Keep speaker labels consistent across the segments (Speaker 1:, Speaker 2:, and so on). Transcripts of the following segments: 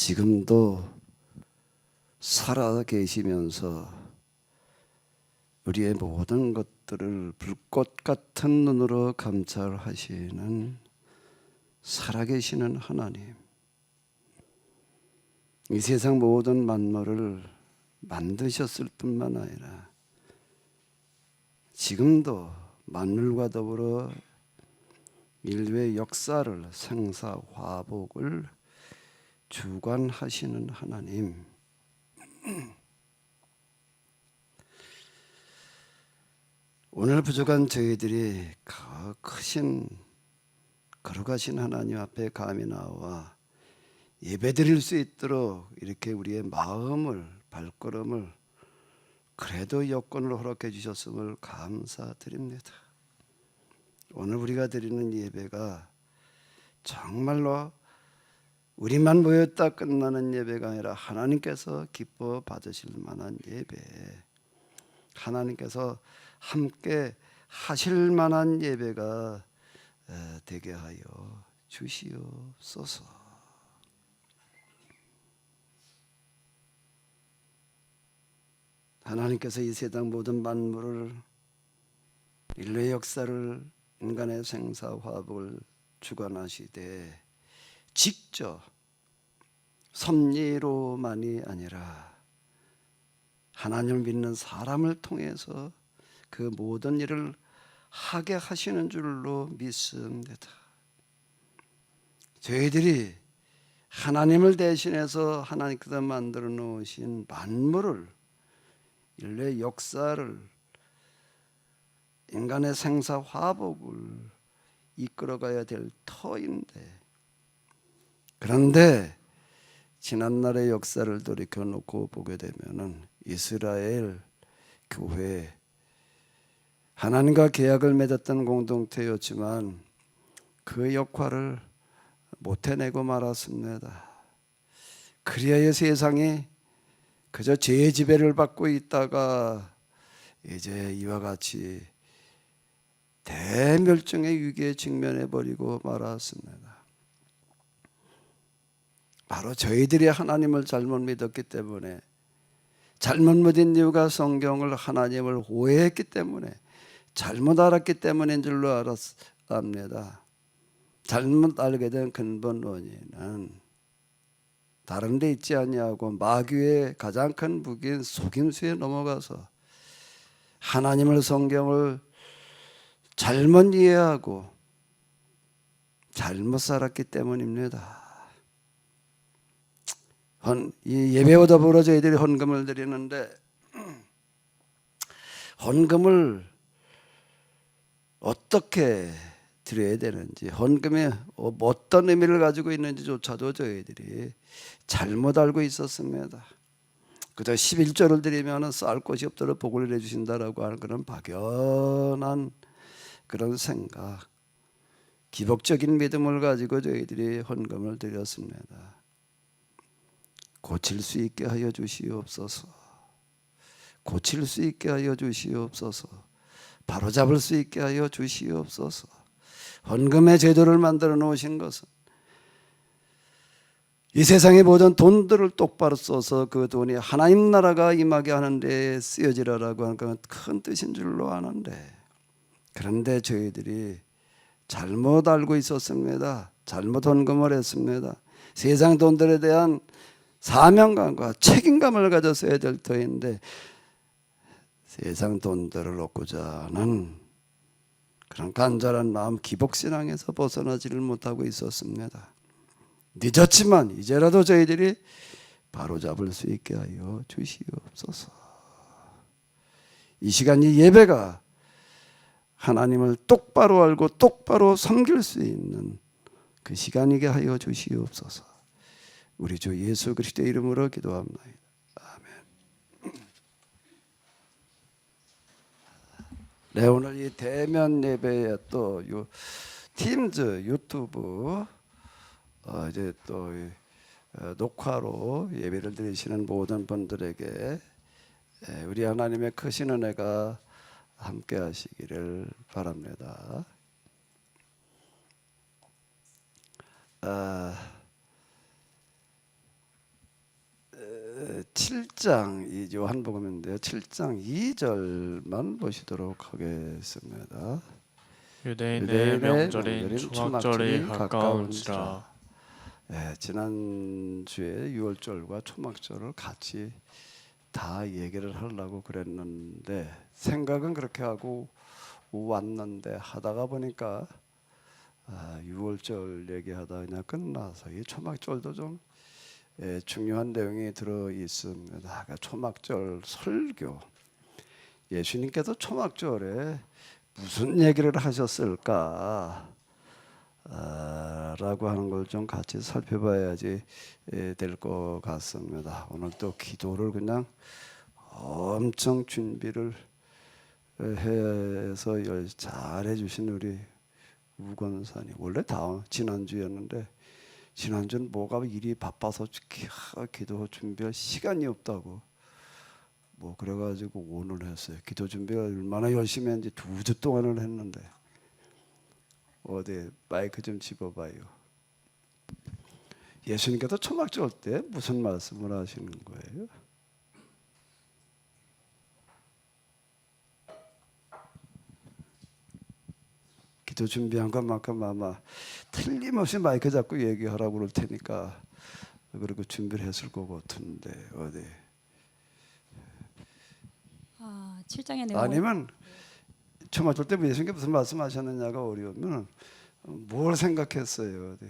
Speaker 1: 지금도 살아 계시면서 우리의 모든 것들을 불꽃 같은 눈으로 감찰하시는 살아계시는 하나님, 이 세상 모든 만물을 만드셨을 뿐만 아니라 지금도 만물과 더불어 인류의 역사를, 생사 화복을 주관하시는 하나님, 오늘 부족한 저희들이 그 크신 거룩하신 하나님 앞에 감히 나와 예배드릴 수 있도록 이렇게 우리의 마음을, 발걸음을 그래도 여건을 허락해 주셨음을 감사드립니다. 오늘 우리가 드리는 예배가 정말로 우리만 모였다 끝나는 예배가 아니라 하나님께서 기뻐 받으실 만한 예배, 하나님께서 함께 하실 만한 예배가 되게 하여 주시옵소서. 하나님께서 이 세상 모든 만물을, 인류의 역사를, 인간의 생사 화복을 주관하시되 직접 섭리로만이 아니라 하나님을 믿는 사람을 통해서 그 모든 일을 하게 하시는 줄로 믿습니다. 저희들이 하나님을 대신해서 하나님께서 만들어 놓으신 만물을, 인류의 역사를, 인간의 생사 화복을 이끌어가야 될 터인데, 그런데 지난날의 역사를 돌이켜놓고 보게 되면은 이스라엘 교회, 하나님과 계약을 맺었던 공동체였지만 그 역할을 못 해내고 말았습니다. 그리하여 세상이 그저 죄의 지배를 받고 있다가 이제 이와 같이 대멸종의 위기에 직면해 버리고 말았습니다. 바로 저희들이 하나님을 잘못 믿었기 때문에, 잘못 믿은 이유가 성경을, 하나님을 오해했기 때문에, 잘못 알았기 때문인 줄로 압니다. 잘못 알게 된 근본 원인은 다른 데 있지 아니하고 마귀의 가장 큰 무기인 속임수에 넘어가서 하나님을, 성경을 잘못 이해하고 잘못 살았기 때문입니다. 이 예배와 더불어 저희들이 헌금을 드리는데, 헌금을 어떻게 드려야 되는지, 헌금이 어떤 의미를 가지고 있는지조차도 저희들이 잘못 알고 있었습니다. 그저 11조를 드리면 쌀 곳이 없도록 복을 내주신다라고 하는 그런 박연한 그런 생각, 기복적인 믿음을 가지고 저희들이 헌금을 드렸습니다. 고칠 수 있게 하여 주시옵소서. 고칠 수 있게 하여 주시옵소서. 바로잡을 수 있게 하여 주시옵소서. 헌금의 제도를 만들어 놓으신 것은 이 세상의 모든 돈들을 똑바로 써서 그 돈이 하나님 나라가 임하게 하는 데 쓰여지라라고 하는 건 큰 뜻인 줄로 아는데, 그런데 저희들이 잘못 알고 있었습니다. 잘못 헌금을 했습니다. 세상 돈들에 대한 사명감과 책임감을 가졌어야 될 터인데 세상 돈들을 얻고자 하는 그런 간절한 마음, 기복신앙에서 벗어나지를 못하고 있었습니다. 늦었지만 이제라도 저희들이 바로잡을 수 있게 하여 주시옵소서. 이 시간 이 예배가 하나님을 똑바로 알고 똑바로 섬길 수 있는 그 시간이게 하여 주시옵소서. 우리 주 예수 그리스도의 이름으로 기도합니다. 아멘. 네, 오늘 이 대면 예배에 또 팀즈 유튜브 이제 또 녹화로 예배를 드리시는 모든 분들에게 우리 하나님의 크신 은혜가 함께 하시기를 바랍니다. 7장 이 요한복음인데요. 7장 2절만 보시도록 하겠습니다.
Speaker 2: 유대인의 명절인 초막절이 가까운지라.
Speaker 1: 지난주에 유월절과 초막절을 같이 다 얘기를 하려고 그랬는데 생각은 그렇게 하고 왔는데 하다가 보니까 유월절 얘기하다 그냥 끝나서 이 초막절도 좀 중요한 내용이 들어 있습니다. 그러니까 초막절 설교. 예수님께서 초막절에 무슨 얘기를 하셨을까? 라고 하는 걸 좀 같이 살펴봐야지 될 것 같습니다. 오늘 또 기도를 그냥 엄청 준비를 해서 잘 해주신 우리 우건사님. 원래 다음 지난주였는데 지난주는 뭐가 일이 바빠서 기도 준비할 시간이 없다고 뭐 그래가지고 오늘 했어요. 기도 준비를 얼마나 열심히 했는지 2주 동안을 했는데 어디 마이크 좀 집어봐요. 예수님께서 초막절 때 무슨 말씀을 하시는 거예요? 기도 준비한 것만큼 아마 틀림없이 마이크 잡고 얘기하라고 그럴 테니까 그리고 준비를 했을 것 같은데 어디
Speaker 3: 7장의 내용
Speaker 1: 아니면 초막절 때 예수님께 무슨 말씀하셨느냐가 어려우면 뭘 생각했어요? 어디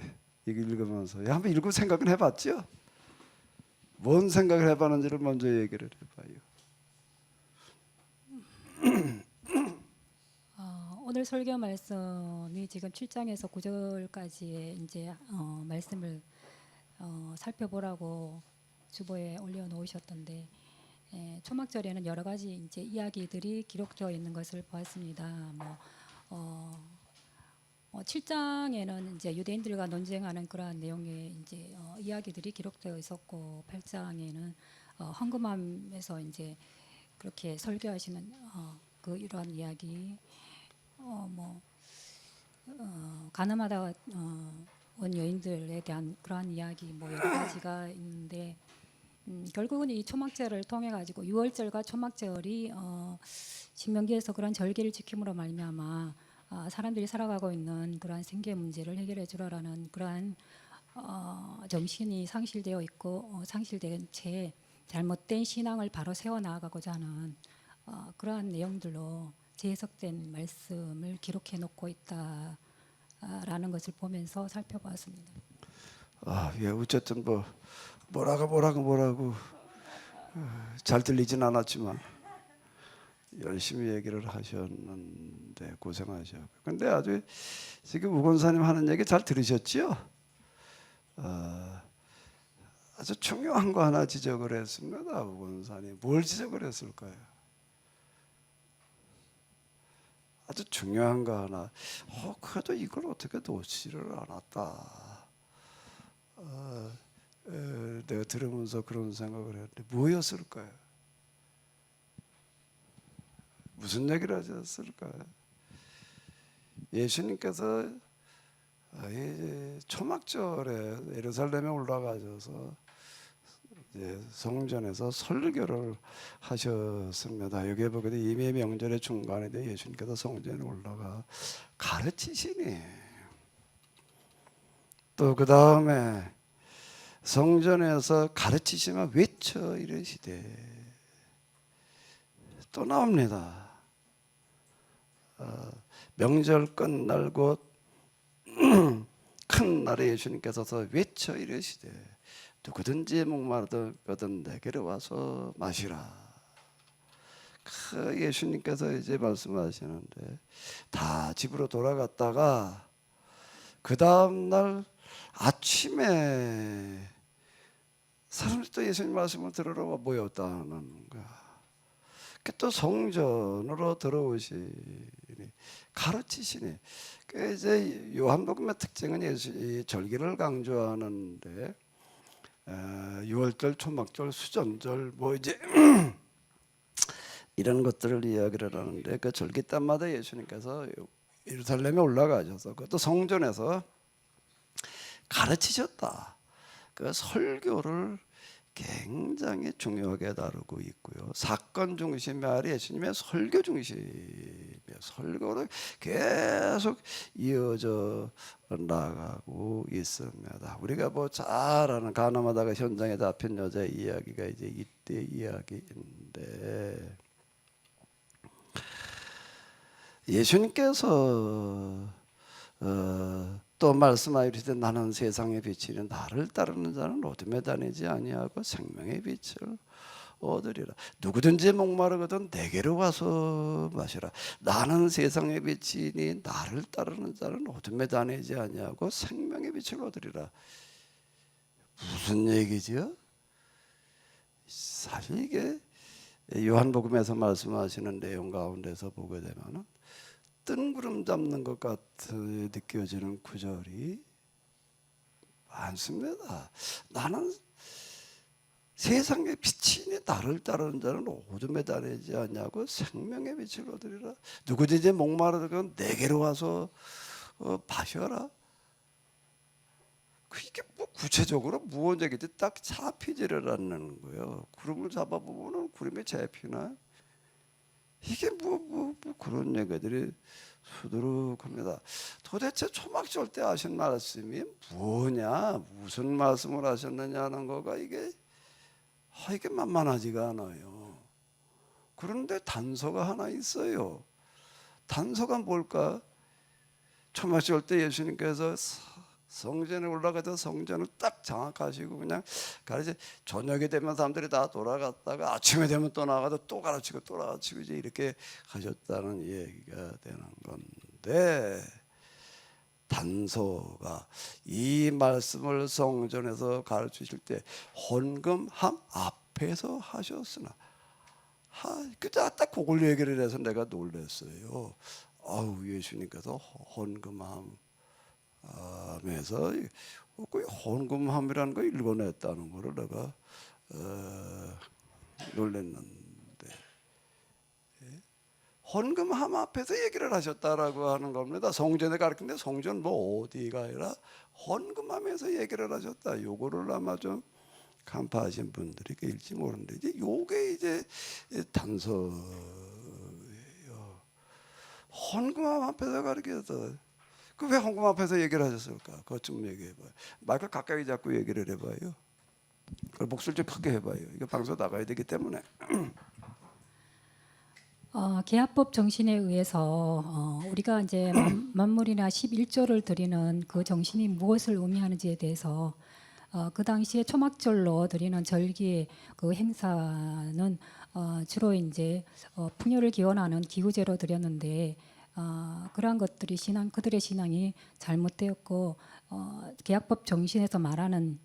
Speaker 1: 이거 읽으면서 한번 읽고 생각은 해봤죠? 뭔 생각을 해봤는지를 먼저 얘기를 해봐요.
Speaker 3: 오늘 설교 말씀이 지금 7장에서 9절까지의 이제 말씀을 살펴보라고 주보에 올려놓으셨던데 초막절에는 여러 가지 이제 이야기들이 기록되어 있는 것을 보았습니다. 7장에는 이제 유대인들과 논쟁하는 그러한 내용의 이제 이야기들이 기록되어 있었고 8장에는 헌금함에서 이제 그렇게 설교하시는 그 이러한 이야기, 가늠하다 온 여인들에 대한 그러한 이야기 뭐 여러 가지가 있는데 결국은 이 초막절을 통해 가지고 유월절과 초막절이 신명기에서 그런 절기를 지킴으로 말미암아 사람들이 살아가고 있는 그러한 생계 문제를 해결해 주라라는 그러한 정신이 상실되어 있고 상실된 채 잘못된 신앙을 바로 세워 나가고자 하는 그러한 내용들로 재해석된 말씀을 기록해 놓고 있다라는 것을 보면서 살펴보았습니다.
Speaker 1: 예, 어쨌든 뭐라고 잘 들리진 않았지만 열심히 얘기를 하셨는데 고생하셨고. 근데 아주 지금 우건사님 하는 얘기 잘 들으셨지요? 아주 중요한 거 하나 지적을 했습니다. 우건사님 뭘 지적을 했을까요? 아주 중요한 거 하나. 그래도 이걸 어떻게 놓지를 않았다. 내가 들으면서 그런 생각을 했는데 뭐였을까요? 무슨 얘기를 하셨을까요? 예수님께서 초막절에 예루살렘에 올라가셔서 성전에서 설교를 하셨습니다. 여기에 보게 이미 명절의 중간에 예수님께서 성전에 올라가 가르치시니 또 그 다음에 성전에서 가르치시면 외쳐 이르시되 또 나옵니다. 명절 끝날 곧 큰 날에 예수님께서 외쳐 이르시되 누구든지 목마르거든 내게로 와서 마시라. 예수님께서 이제 말씀하시는데 다 집으로 돌아갔다가 그 다음 날 아침에 사람들이 또 예수님 말씀을 들으러 모였다는 거야. 또 성전으로 들어오시니 가르치시니. 이제 요한복음의 특징은 이 절기를 강조하는데 유월절, 초막절, 수전절 이제 이런 것들을 이야기를 하는데 그 절기 때마다 예수님께서 예루살렘에 올라가셔서 그것도 성전에서 가르치셨다. 그 설교를 굉장히 중요하게 다루고 있고요. 사건 중심이 아니라 예수님의 설교 중심이에요. 설교로 계속 이어져 나가고 있습니다. 우리가 뭐 잘 아는 가나마다가 현장에 잡힌 여자의 이야기가 이제 이때 이야기인데, 예수님께서 또 말씀하시되 나는 세상의 빛이니 나를 따르는 자는 어둠에 다니지 아니하고 생명의 빛을 얻으리라. 누구든지 목마르거든 내게로 와서 마시라. 나는 세상의 빛이니 나를 따르는 자는 어둠에 다니지 아니하고 생명의 빛을 얻으리라. 무슨 얘기죠? 사실 이게 요한복음에서 말씀하시는 내용 가운데서 보게 되면은 뜬구름 잡는 것 같이 느껴지는 구절이 많습니다. 나는 세상의 빛이니 나를 따르는 자는 어둠에 다니지 않냐고 생명의 빛을 얻으리라. 누구든지 목마르건 내게로 와서 마셔라. 이게 뭐 구체적으로 무언 얘기지 딱 잡히지를 않는 거예요. 구름을 잡아보면 구름이 잡히나? 이게 뭐 그런 얘기들이 수두룩합니다. 도대체 초막절 때 하신 말씀이 뭐냐, 무슨 말씀을 하셨느냐는 거가 이게 만만하지가 않아요. 그런데 단서가 하나 있어요. 단서가 뭘까? 초막절 때 예수님께서 성전에 올라가서 성전을 딱 장악하시고 그냥 가르치, 저녁이 되면 사람들이 다 돌아갔다가 아침에 되면 또 나가서 또 가르치고 또 가르치고 이제 이렇게 하셨다는 얘기가 되는 건데, 단서가 이 말씀을 성전에서 가르치실 때 헌금함 앞에서 하셨으나, 그저 딱 그걸 얘기를 해서 내가 놀랐어요. 예수님께서 헌금함 하면서 그 헌금함이라는 거 읽어냈다는 거를 내가 놀랐는데, 헌금함 앞에서 얘기를 하셨다라고 하는 겁니다. 성전에 가르치는데 성전 뭐 어디가 아니라 헌금함에서 얘기를 하셨다. 요거를 아마 좀 간파하신 분들이 계실지 모르는데, 이제 요게 이제 단서예요. 헌금함 앞에서 가르쳐서 왜 헌금 앞에서 얘기를 하셨을까? 그것 좀 얘기해봐요. 마이크 가까이 잡고 얘기를 해봐요. 목소리 좀 크게 해봐요. 이거 방송 나가야 되기 때문에.
Speaker 3: 계약법 정신에 의해서 우리가 이제 만물이나 11조를 드리는 그 정신이 무엇을 의미하는지에 대해서 그 당시에 초막절로 드리는 절기 그 행사는 주로 이제 풍요를 기원하는 기구제로 드렸는데, 그러한 것들이 그들의 신앙이 잘못되었고, 계약법 정신에서 말하는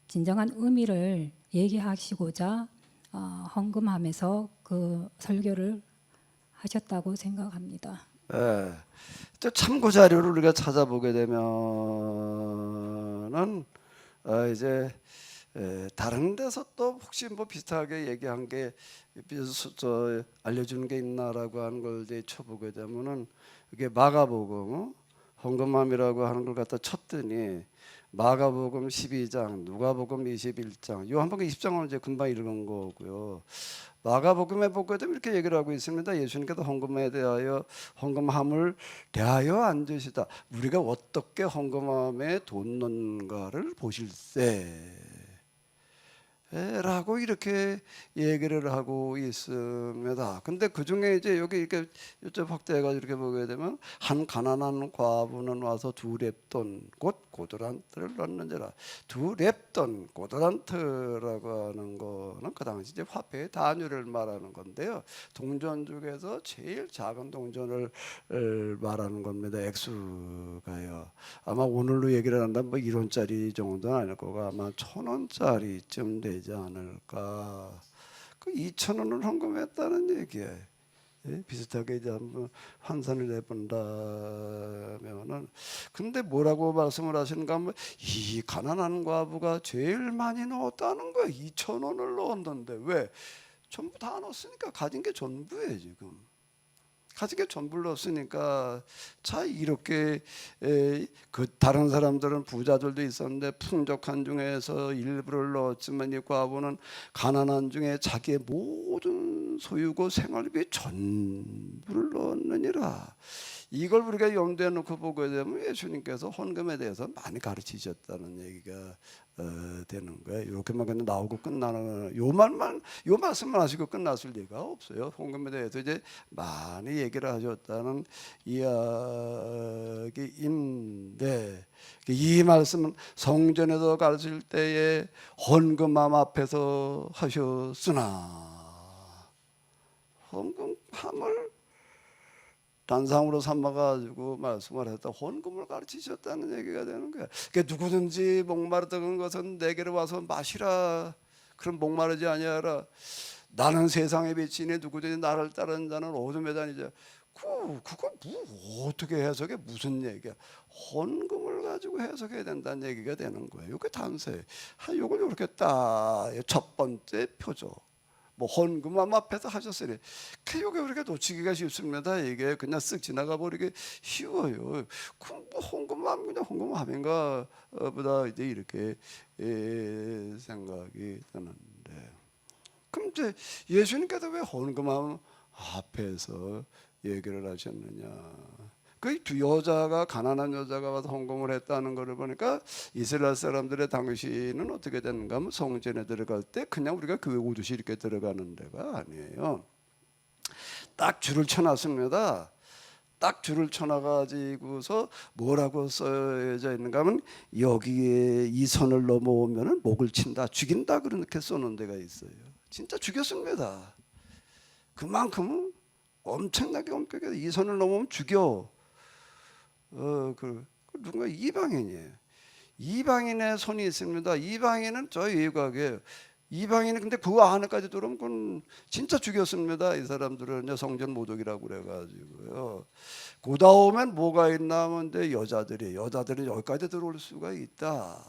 Speaker 3: 진정한 의미를 얘기하시고자 헌금하면서 그 설교를 하셨다고 생각합니다.
Speaker 1: 예. 또 참고 자료를 우리가 찾아보게 되면은 이제 다른 데서 또 혹시 뭐 비슷하게 얘기한 게 알려주는 게 있나라고 하는 걸 이제 쳐보게 되면은, 이게 마가복음 헌금함이라고 하는 걸 갖다 쳤더니 마가복음 12장, 누가복음 21장, 요한복음 20장은 이제 금방 읽은 거고요. 마가복음에 보게 되면 이렇게 얘기를 하고 있습니다. 예수님께서 헌금에 대하여 헌금함을 대하여 앉으시다. 우리가 어떻게 헌금함에 돈 넣는가를 보실세 라고 이렇게 얘기를 하고 있습니다. 근데 그 중에 이제 여기 이렇게 요점 확대해가지고 이렇게 보게 되면, 한 가난한 과부는 와서 2렙돈 곧 고드란트를 넣는지라. 2렙돈 고드란트라고 하는 거는 그 당시 이제 화폐의 단위를 말하는 건데요. 동전 중에서 제일 작은 동전을 말하는 겁니다. 액수가요. 아마 오늘로 얘기를 한다면 뭐 1원짜리 정도는 아닐 거고 아마 1,000원짜리쯤 되지 않을까. 그 2,000원을 헌금했다는 얘기예요. 비슷하게 이제 한번 환산을 해본다면은, 근데 뭐라고 말씀을 하시는가 하면, 이 가난한 과부가 제일 많이 넣었다는 거예요. 2,000원을 넣었는데 왜? 전부 다 넣었으니까 가진 게 전부예요. 지금 가지게 전부를 없으니까 자 이렇게 그 다른 사람들은 부자들도 있었는데 풍족한 중에서 일부를 넣었지만 이 과부는 가난한 중에 자기의 모든 소유고 생활비 전부를 넣었느니라. 이걸 우리가 염두에 놓고 보게 되면 예수님께서 헌금에 대해서 많이 가르치셨다는 얘기가 되는 거예요. 이렇게만 그냥 나오고 끝나는 요 말씀만 하시고 끝났을 리가 없어요. 헌금에 대해서 이제 많이 얘기를 하셨다는 이야기인데 이 말씀은 성전에서 가르칠 때에 헌금함 앞에서 하셨으나 헌금함을 단상으로 삼아가지고 말씀을 했다. 헌금을 가르치셨다는 얘기가 되는 거야. 그러니까 누구든지 목마르다는 것은 내게로 와서 마시라. 그럼 목마르지 아니하라. 나는 세상의 빛이니 누구든지 나를 따르는 자는 어둠에 다니자. 그거 뭐 어떻게 해석해? 무슨 얘기야? 헌금을 가지고 해석해야 된다는 얘기가 되는 거예요. 이게 단서예요. 이걸 이렇게 딱 첫 번째 표죠. 뭐 헌금함 앞에서 하셨으니 이게 우리가 놓치기가 쉽습니다. 이게 그냥 쓱 지나가 버리기 쉬워요. 그럼 뭐 헌금함 그냥 헌금함인가 보다 이제 이렇게 생각이 드는데 그럼 이제 예수님께서 왜 헌금함 앞에서 얘기를 하셨느냐? 그 두 여자가 가난한 여자가 와서 헌금을 했다는 것을 보니까 이스라엘 사람들의 당시는 어떻게 되는가 하면 성전에 들어갈 때 그냥 우리가 교회 오듯이 이렇게 들어가는 데가 아니에요. 딱 줄을 쳐놨습니다. 딱 줄을 쳐놔가지고서 뭐라고 써져 있는가 하면 여기에 이 선을 넘어오면 목을 친다, 죽인다 그렇게 써놓은 데가 있어요. 진짜 죽였습니다. 그만큼 엄청나게 엄격해서 이 선을 넘으면 죽여. 누군가 이방인이에요. 이방인의 손이 있습니다. 이방인은 저 외곽이에요. 이방인은 근데 그 안에까지 들어오면 그건 진짜 죽였습니다. 이 사람들은 성전 모독이라고 그래가지고요. 그 다음엔 뭐가 있나 하면 여자들은 여기까지 들어올 수가 있다.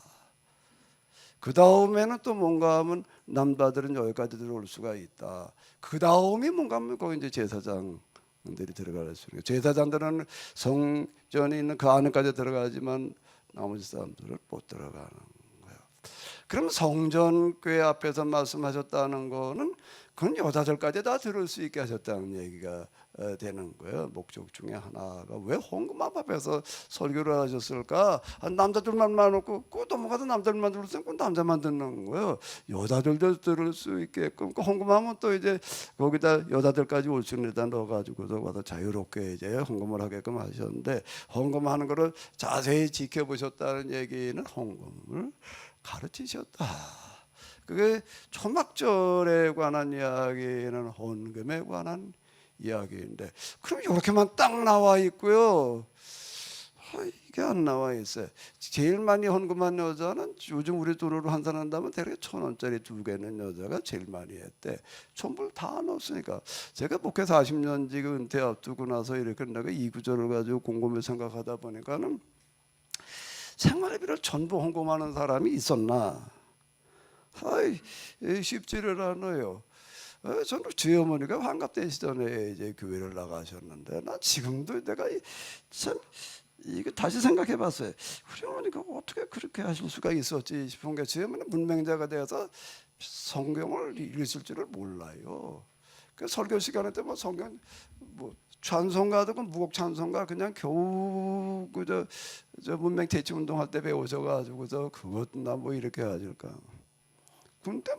Speaker 1: 그 다음에는 또 뭔가 하면 남자들은 여기까지 들어올 수가 있다. 그 다음이 뭔가 하면 거기 이제 제사장들이 들어갈 수 있어요. 제사장들은 성전에 있는 그 안에까지 들어가지만 나머지 사람들은 못 들어가는 거예요. 그럼 성전교회 앞에서 말씀하셨다는 거는 그건 여자들까지 다 들을 수 있게 하셨다는 얘기가 되는 거예요. 목적 중에 하나가 왜 헌금함 앞에서 설교를 하셨을까? 남자들만 놓고 그 넘어가서 남자들만 들었으면 그 남자만 듣는 거예요. 여자들도 들을 수 있게끔 그 헌금하면 또 이제 거기다 여자들까지 올 수 있는 데 넣어가지고서 와서 자유롭게 이제 헌금을 하게끔 하셨는데 헌금하는 거를 자세히 지켜보셨다는 얘기는 헌금을 가르치셨다. 그게 초막절에 관한 이야기는 헌금에 관한 이야기인데 그럼 이렇게만 딱 나와 있고요. 이게 안 나와 있어요. 제일 많이 헌금한 여자는 요즘 우리 돈으로 환산한다면 대략 1,000원짜리 2개는 여자가 제일 많이 했대. 전부를 다 넣었으니까. 제가 목회 40년 지금 은퇴 앞두고 나서 이렇게 내가 이 구절을 가지고 곰곰이 생각하다 보니까는 생활비를 전부 헌금하는 사람이 있었나? 쉽지를 않아요. 저는 저희 어머니가 환갑되시 전에 이제 교회를 나가셨는데 나 지금도 내가 참 이거 다시 생각해봤어요. 우리 어머니가 어떻게 그렇게 하실 수가 있었지 싶은 게 저희 어머니는 문맹자가 되어서 성경을 읽으실 줄을 몰라요. 그 설교 시간에 때 뭐 성경 뭐 찬송가도 그 무곡 찬송가 그냥 겨우 그저 문맹 대치 운동할 때 배우셔가지고서 그것 나 뭐 이렇게 하실까. 근데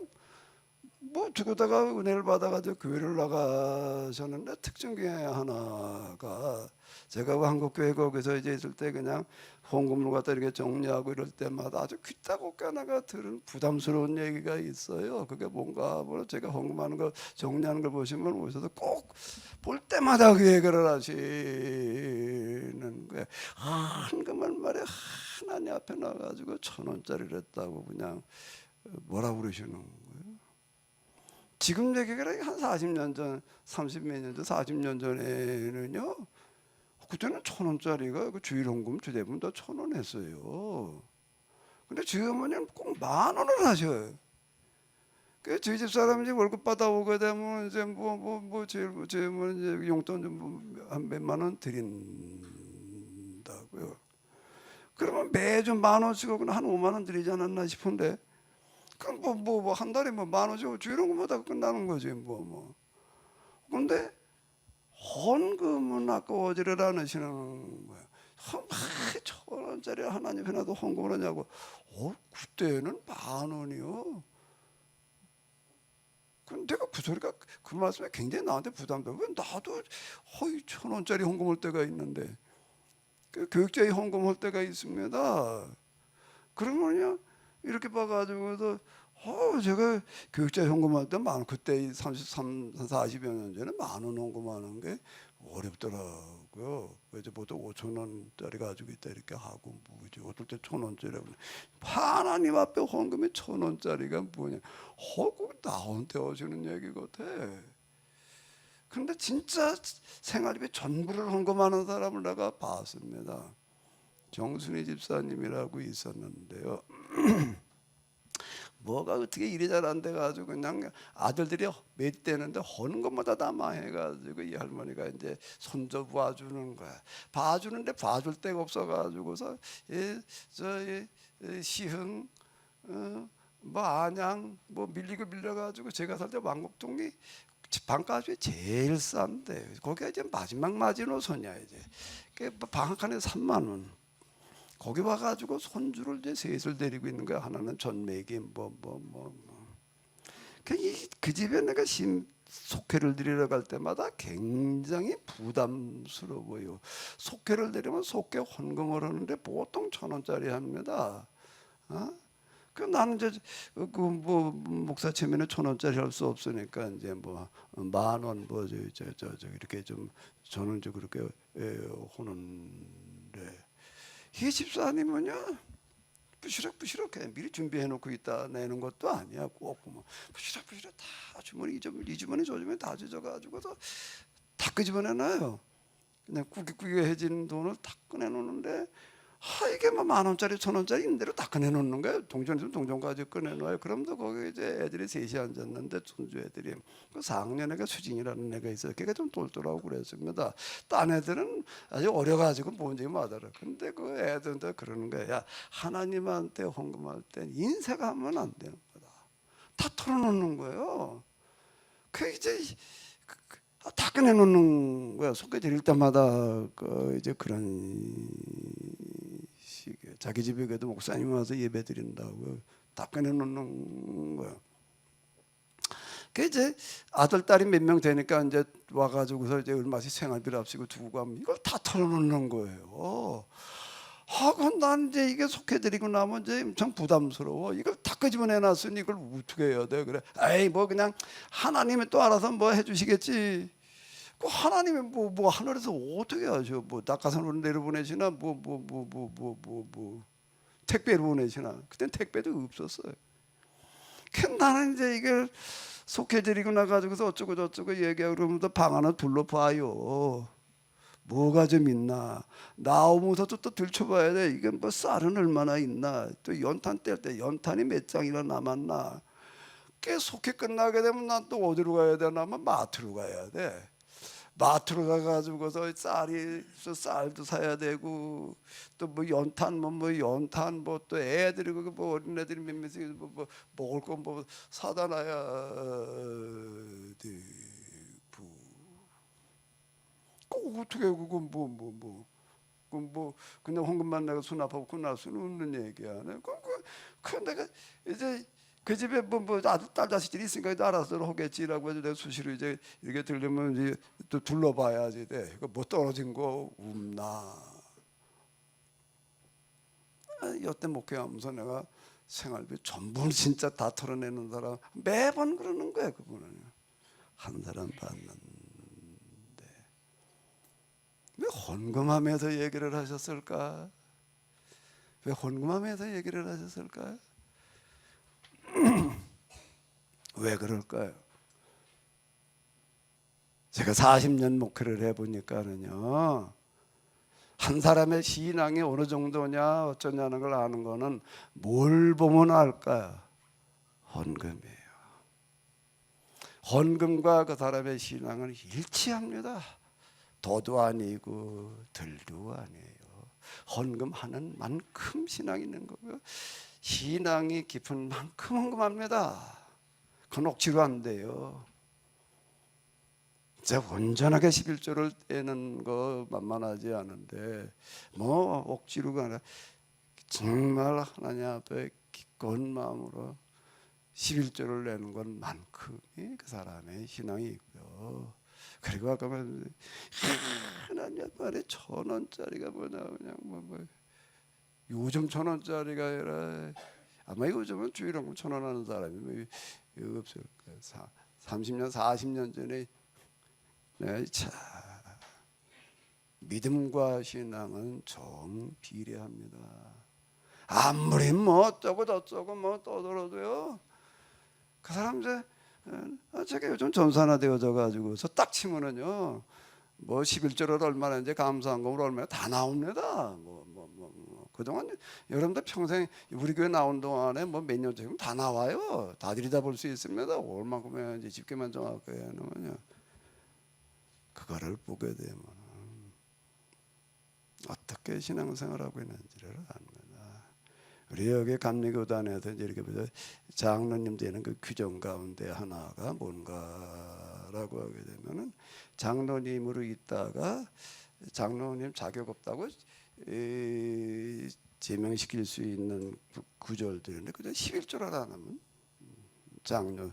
Speaker 1: 뭐 두고다가 은혜를 받아가지고 교회를 나가셨는데 특징 중에 하나가 제가 한국교회 거기서 이제 있을 때 그냥 헌금을 갖다 이렇게 정리하고 이럴 때마다 아주 귀따고 하나가 들은 부담스러운 얘기가 있어요. 그게 뭔가 뭐 제가 헌금하는 거 정리하는 걸 보시면 오셔서 꼭 볼 때마다 그 얘기를 하시는 거예요. 헌금을 말이야 하나님 앞에 나가지고 1,000원짜리를 했다고 그냥 뭐라 그러시는 거예요. 지금 얘기가 한 40년 전, 30몇 년 전, 40년 전에는요. 그때는 1,000원짜리가 그 주일 헌금 주대분 다 1,000원 했어요. 근데 저희 어머니는 꼭 10,000원을 하셔요. 그 저희 집 사람이 이제 월급 받아오게 되면 이제 제일 이제 용돈 좀 한 몇만 원 드린다고요. 그러면 매주 만 원씩 하거나 한 5만 원 드리지 않았나 싶은데, 그럼 한 달에 만 원씩 이런 거마다 끝나는 거지 뭐. 근데 헌금은 아까워지를 않으시는 거예요. 1,000원짜리 하나님 해놔도 헌금을 하냐고. 그때는 만 원이요. 근데 내가 그 소리가 그 말씀에 굉장히 나한테 부담돼. 왜 나도 1,000원짜리 헌금할 때가 있는데, 그 교육자의 헌금할 때가 있습니다. 그러면요 이렇게 봐가지고서 제가 교육자 헌금할 때 그때 33, 40여 년 전에 만 원 헌금하는 게 어렵더라고요. 이제 보통 5,000원짜리 가지고 있다 이렇게 하고 뭐지 어떨 때 1,000원짜리 하나님 앞에 헌금이 1,000원짜리가 뭐냐? 그거 나한테 하시는 얘기 같아. 근데 진짜 생활비 전부를 헌금하는 사람을 내가 봤습니다. 정순희 집사님이라고 있었는데요. 뭐가 어떻게 일이 잘 안 돼가지고 그냥 아들들이 몇 대는데 허는 것마다 다 망해가지고 이 할머니가 이제 손주 봐주는 거야. 봐주는데 봐줄 데가 없어가지고서 시흥 뭐 안양 뭐 밀려가지고 제가 살 때 왕곡동이 방값이 제일 싼데 거기가 이제 마지막 마지노선이야. 이제 방 한 칸에 3만 원. 거기 와가지고 손주를 이제 셋을 데리고 있는 거야. 하나는 전매기 그 집에 내가 속회를 드리러 갈 때마다 굉장히 부담스러워요. 속회를 드리면 속회 헌금을 하는데 보통 1,000원짜리 합니다. 그 나는 이제 목사 체면에 1,000원짜리 할 수 없으니까 이제 만 원 이렇게 좀 저는 이제 그렇게 하는데. 이 집사님은요 부시럭부시럭 그냥 미리 준비해놓고 있다 내는 것도 아니야. 꼭 부시럭부시럭 다 주머니 이 주머니 저 주머니 다 젖어가지고서 다 끄집어내놔요. 그냥 꾸깃꾸깃해진 돈을 다 꺼내놓는데 이게 만 원짜리 1,000원짜리 임대로 다 꺼내놓는 거예요. 동전에서 동전까지 꺼내놓아요. 그럼도 거기 이제 애들이 셋이 앉았는데 손주 애들이 그 4학년 애가 수진이라는 애가 있어요. 걔가 좀 똘똘하고 그랬습니다. 딴 애들은 아주 어려가지고 뭔지 못알아. 근데 그 애들도 그러는 거야. 야, 하나님한테 헌금할 땐 인색하면 안 되는 거다. 다 털어놓는 거예요. 그 이제 다 꺼내놓는 거야. 속게 드릴 때마다 이제 그런 식이에요. 자기 집에 가도 목사님 와서 예배 드린다고 다 꺼내놓는 거야. 그 이제 아들 딸이 몇 명 되니까 이제 와가지고서 이제 얼마씩 생활비를 앞시고 두고 가면 이걸 다 털어놓는 거예요. 그건 난 이제 이게 속해드리고 나면 이제 엄청 부담스러워. 이걸 다 끄집어내놨으니 이걸 어떻게 해야 돼? 그래. 그냥 하나님이 또 알아서 해주시겠지. 그 하나님이 하늘에서 어떻게 하셔? 낙하산으로 내려보내시나 택배로 보내시나? 그땐 택배도 없었어요. 나는 이제 이걸 속해드리고 나가지고서 어쩌고 저쩌고 얘기하고 그러면서 방 하나 둘러봐요. 뭐가 좀 있나? 나오면서 또 들춰봐야 돼. 이게 쌀은 얼마나 있나? 또 연탄 뗄 때 연탄이 몇 장이나 남았나? 속해 끝나게 되면 난 또 어디로 가야 되나? 마트로 가야 돼. 마트로 가가지고서 쌀도 사야 되고 또 연탄 연탄 또 애들이 어린애들이 몇몇이 먹을 거 사다 놔야 되고 어떻게 그건 그냥 헌금만 내가 수납하고 끝날 수는 없는 얘기야. 그 내가 이제 그 집에 아들 딸 자식들이 있으니까 알아서 하겠지라고 해서 내가 수시로 이제 이렇게 들려면 이제 또 둘러봐야지 돼. 뭐 떨어진 거 없나? 여태 목회하면서 내가 생활비 전부 진짜 다 털어내는 사람 매번 그러는 거야. 그분은 한 사람 받는데 왜 헌금하면서 얘기를 하셨을까? 왜 헌금하면서 얘기를 하셨을까? 왜 그럴까요? 제가 40년 목회를 해보니까는요, 한 사람의 신앙이 어느 정도냐 어쩌냐는 걸 아는 거는 뭘 보면 알까요? 헌금이에요. 헌금과 그 사람의 신앙은 일치합니다. 도도 아니고 들도 아니에요. 헌금하는 만큼 신앙이 있는 거고요. 신앙이 깊은 만큼 헌금합니다. 그건 억지로 안 돼요. 진짜 온전하게 11조를 떼는 거 만만하지 않은데 뭐 억지로가 아니라 정말 하나님 앞에 기꺼운 마음으로 11조를 내는 것만큼이 그 사람의 신앙이 있고요. 그리고 아까 말한 하나님 앞에 1,000원짜리가 뭐냐 그냥 뭐 요즘 1,000원짜리가 아니라 아마 요즘은 주일학교 1,000원 하는 사람이 뭐 없을 거예요. 30년 40년 전에 네, 참 믿음과 신앙은 정비례합니다. 아무리 뭐 어쩌고 저쩌고 뭐 떠들어도요. 그 사람 이제 제가 요즘 전산화되어져 가지고서 딱 치면은요. 뭐 11조를 얼마나 이제 감사한금을 얼마나 다 나옵니다. 그동안 여러분들 평생 우리 교회 나온 동안에 뭐 몇 년 전이면 다 나와요. 다 들여다볼 수 있습니다. 얼마큼이나 이제 집계만 정확하게 해놓으면요. 그거를 보게 되면 어떻게 신앙생활하고 있는지를 압니다. 우리 여기 감리교단에서 이제 이렇게 보자 장로님 되는 그 규정 가운데 하나가 뭔가라고 하게 되면은 장로님으로 있다가 장로님 자격 없다고 제명시킬 수 있는 구절들인데 그냥 11조를 안 하면 장로